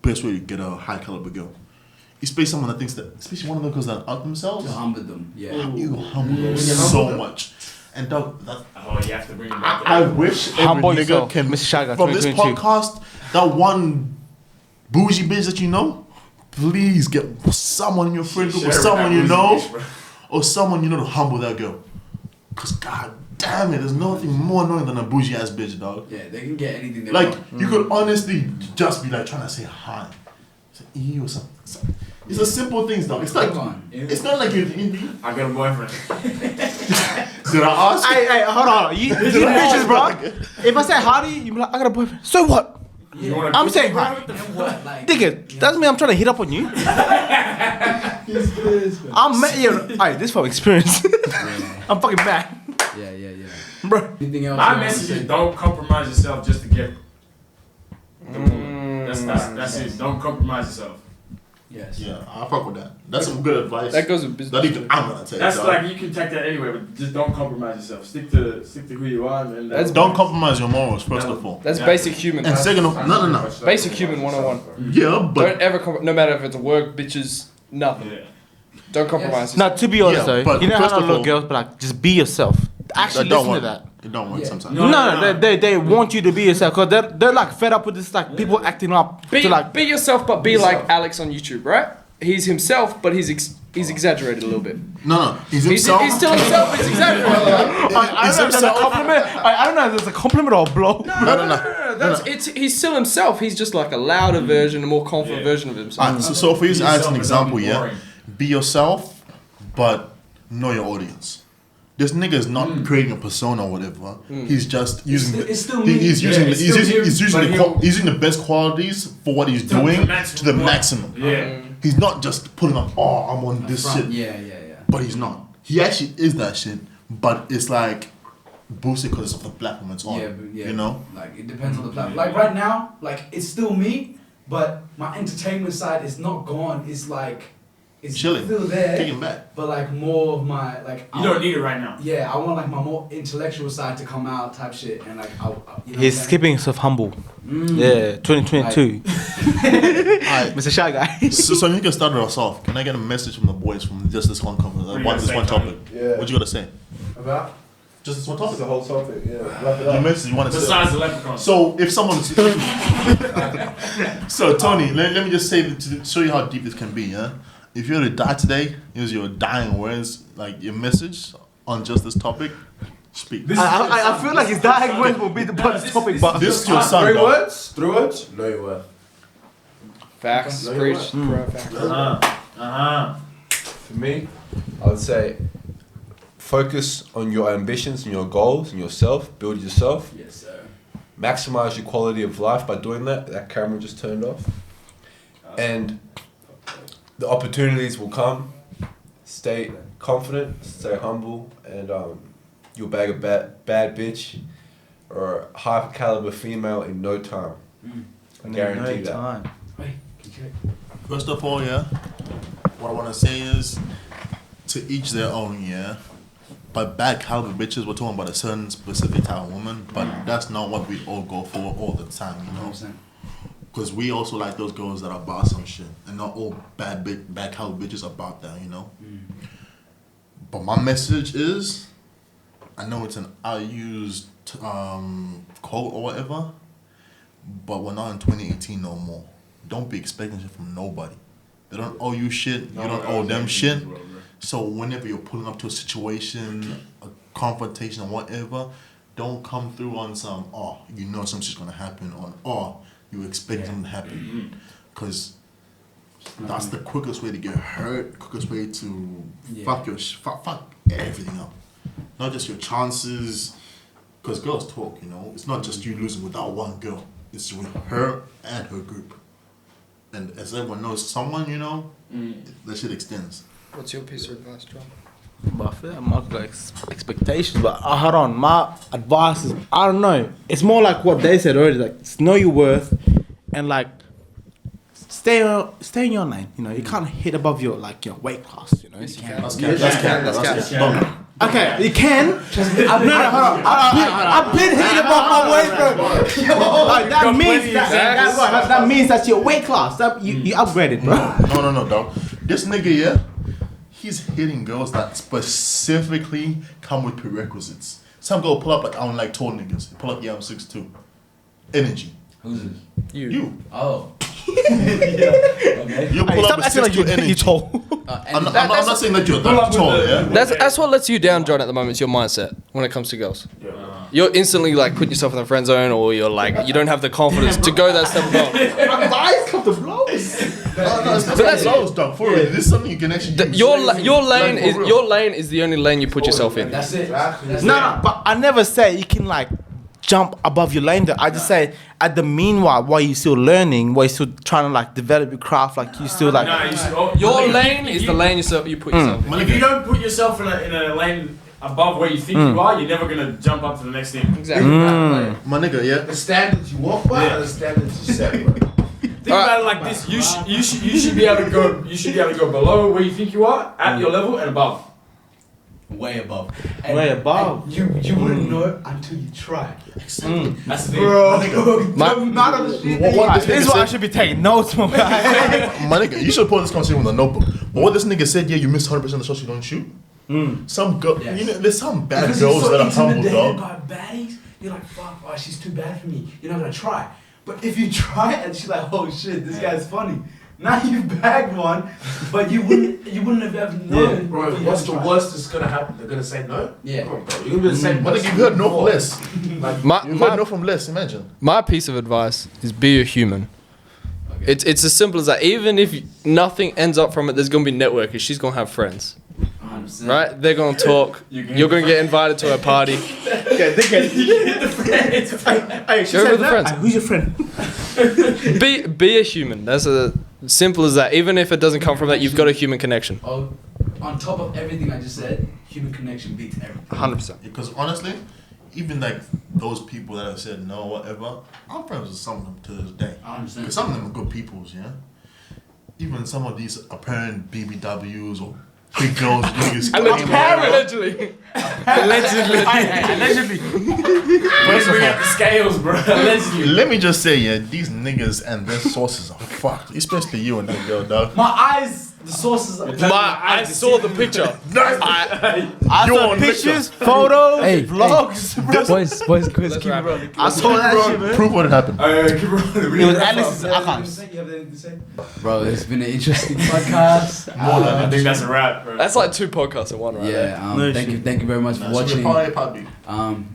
best way to get a high caliber girl. Especially someone that thinks that, especially one of the girls that out themselves, To humble them, yeah. you humble them so much. And dog, that, Oh, you have to bring him back. I wish every Humble nigga yourself, can, Mr. Shaga, from this 2022. podcast, that one bougie bitch that you know, please get someone in your friend group or someone you know, or someone you know to humble that girl. Cause god damn it, there's nothing more annoying than a bougie ass bitch, dog. Yeah, they can get anything they Like want. you could honestly just be like trying to say hi, say or something. It's the simple things, dog. It's like Come on. it's not like you're in. I got a boyfriend. Did I ask? Hey, hold on. You bitches, bro. If I say hi to you, you be like, I got a boyfriend. So what? You wanna I'm cook saying it, bro? hi. And what? Like, Nigga, doesn't mean I'm trying to hit up on you. I'm mad. Alright, this from experience. I'm fucking mad. yeah. Bro. Anything else? My you want to message is say? don't compromise yourself just to get the woman. That's it. Don't compromise yourself. Yes. Yeah, I fuck with that. That's some good advice. That goes with business. That even I'm gonna take. That's dog. like you can take that anyway, but just don't compromise yourself. Stick to who you are, and That's Don't compromise your morals, first of all. That's Yeah. basic human. And second of no. Basic human 101. Yeah, but Don't ever no matter if it's work, bitches, nothing. Yeah. Don't compromise. Now, to be honest, Yeah, though, but you know first how of little all- girls be like, just be yourself. Actually, don't listen to work. that. It don't work Yeah. sometimes. No. They want you to be yourself because they're like fed up with this, like people acting up Be, to like. be yourself, but be like Alex on YouTube, right? He's himself, but he's exaggerated a little bit. No. He's He's himself. still himself, but he's exaggerated. I don't know if that's a compliment. I don't know if that's a compliment or a blow. No. He's still himself. He's just like a louder version, a more confident version of himself. Alright, so for you to add an example, yeah, Boring. be yourself, but know your audience. This nigga is not creating a persona or whatever. He's just using. It's still me. He's using. Yeah, it's He's still using. him, He's using but the he'll- using the best qualities for what he's doing to the maximum. Yeah. He's not just putting up. Oh, I'm on this shit. Yeah. But he's not. He actually is that shit. But it's like boosted because of the platform it's on. Yeah. You know. Like it depends on the platform. Like right now, like it's still me, but my entertainment side is not gone. It's like it's Chilling. still there, Taking back. but like more of my like. You don't need it right now. Yeah, I want like my more intellectual side to come out, type shit, and like you know He's what I'm keeping himself humble. Yeah, 2022. Alright. Mr. Shy Guy. So you can start us off. Can I get a message from the boys from just this one conference? you This gonna one say, topic. Yeah. What you gotta say? About? Just this one That's topic. the whole topic, yeah. Wrap it Your up. message you want to say. Besides the leprechaun. So if someone, so Tony, let me just say to show you how deep this can be. Yeah, if you were to die today, use your dying words like your message on just this topic. Speak. I feel like his diagnosis will be the topic, but This is your son, Three dog. words? 3 words? Know your worth. Facts. No, Preach. Bro, facts. For me, I would say focus on your ambitions and your goals and yourself. Build yourself. Yes, sir. Maximize your quality of life by doing that. That camera just turned off. And the opportunities will come. Stay confident, stay humble, and you'll bag a bad bitch or a high caliber female in no time. I guarantee that. Time. First of all, yeah, what I want to say is to each their own, yeah. By bad caliber bitches, we're talking about a certain specific type of woman, but that's not what we all go for all the time, you know. Because we also like those girls that are about some shit, and not all bad caliber bitches about that, you know. But my message is, I know it's an outused quote or whatever, but we're not in 2018 no more. Don't be expecting shit from nobody. They don't owe you shit. You don't owe them shit. So whenever you're pulling up to a situation, a confrontation or whatever, don't come through on some, oh, you know something's gonna happen, or oh, you expect something to happen. Because that's the quickest way to get hurt, quickest way to fuck everything up. Not just your chances, because girls talk, you know. It's not just you losing with that one girl. It's with her and her group. And as everyone knows, someone, you know, that shit extends. What's your piece of advice, John? But I feel like Mark got expectations. But hold on, my advice is, I don't know. It's more like what they said already. Like, know your worth, and like stay in your lane. You know, you can't hit above your weight class. You know. Yes, you can. That's cap. Okay, you can. Hold on. I've been hitting above my weight, bro. Like, that means that's your weight class. That you upgraded, bro. No, dog. This nigga, yeah, he's hitting girls that specifically come with prerequisites. Some girl pull up like, I don't like tall niggas. Pull up, yeah, I'm 6'2". Energy. Who's this? You. Oh. Okay. You pull up with 6'2" energy. You tall. I'm not saying that you're that tall, yeah? That's what lets you down, John, at the moment. It's your mindset when it comes to girls. You're instantly like putting yourself in the friend zone, or you're like, you don't have the confidence to go that step above. My eyes come to blows. No, it's not blows, dog. For real, this is something you can actually do. Your lane is the only lane you put yourself in. That's it. No, but I never say you can like jump above your lane. I just say at the meanwhile, while you're still learning, while you're still trying to like develop your craft, like you still like. Your lane is the lane you put yourself in. If you don't put yourself in a lane above where you think you are, you're never gonna jump up to the next thing. Exactly. My nigga, yeah. The standards you walk by are the standards you set, bro. Think about it like this: you should be able to go. You should be able to go below where you think you are, at your level, and above. Way above. Way above. You wouldn't know it until you try. That's the thing. Bro, This is what I should be taking notes, my guy. My nigga, you should put this conversation with a notebook. But what this nigga said, yeah, you missed 100% of the shots you don't shoot. Some girl, you know, there's some bad girls that are humble, dog. Got baddies, you're like, fuck, oh, she's too bad for me. You're not gonna try. But if you try and she's like, oh shit, this guy's funny. Now you bagged one, but you wouldn't have ever known. Bro, what's the worst that's gonna happen? They're gonna say no? Yeah. Come on, bro. You're gonna be the same. But you've heard no from less. My, You've heard no from less, imagine. my piece of advice is be a human. Okay. It's as simple as that. Even if nothing ends up from it, there's gonna be networking. She's gonna have friends, 100%. right? They're gonna talk. You're gonna get invited to a party. Hey, she Go said with the that. friends. Who's your friend? Be a human. That's as simple as that. Even if it doesn't come from that, you've got a human connection. Oh, on top of everything I just said, human connection beats everything. 100%. Because honestly, even like those people that have said no, whatever, I'm friends with some of them to this day. I understand. Because some of them are good peoples, yeah? Even some of these apparent BBWs or big girls, niggas. Allegedly. Allegedly. First bring up the scales, bro. Allegedly. Let me just say, yeah, these niggas and their sources are fucked. Especially you and that girl, dog. My eyes The sources. I saw the picture. I saw pictures, photos, Hey, vlogs. boys, quiz, Let's keep it wrap. rolling. I saw that shit, man. Proof what happened. Keep rolling. It was Alice's account. You have anything to say? Bro, it's been an interesting podcast. I think that's a wrap, bro. That's like 2 podcasts in one, right? Yeah, No thank you very much for watching.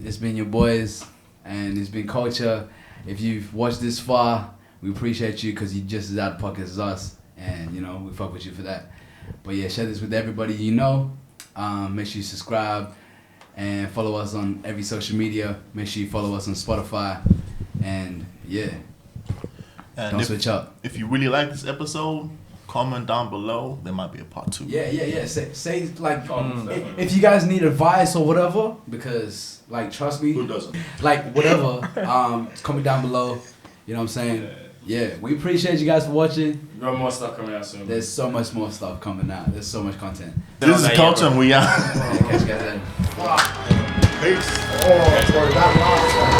It's been your boys, and it's been Culture. If you've watched this far, we appreciate you because you're just as out of pocket as us, and you know we fuck with you for that. But yeah, share this with everybody you know. Make sure you subscribe and follow us on every social media. Make sure you follow us on Spotify, and yeah, And don't if, switch up. if you really like this episode, comment down below. There might be a part 2. Yeah. Say like if you guys need advice or whatever, because like trust me, Who doesn't? like whatever, comment down below. You know what I'm saying? Yeah, we appreciate you guys for watching. We got more stuff coming out soon. There's so much more stuff coming out. There's so much content. This is Culture and we are. Yeah, catch you guys later. Peace. Oh, bro, that last one.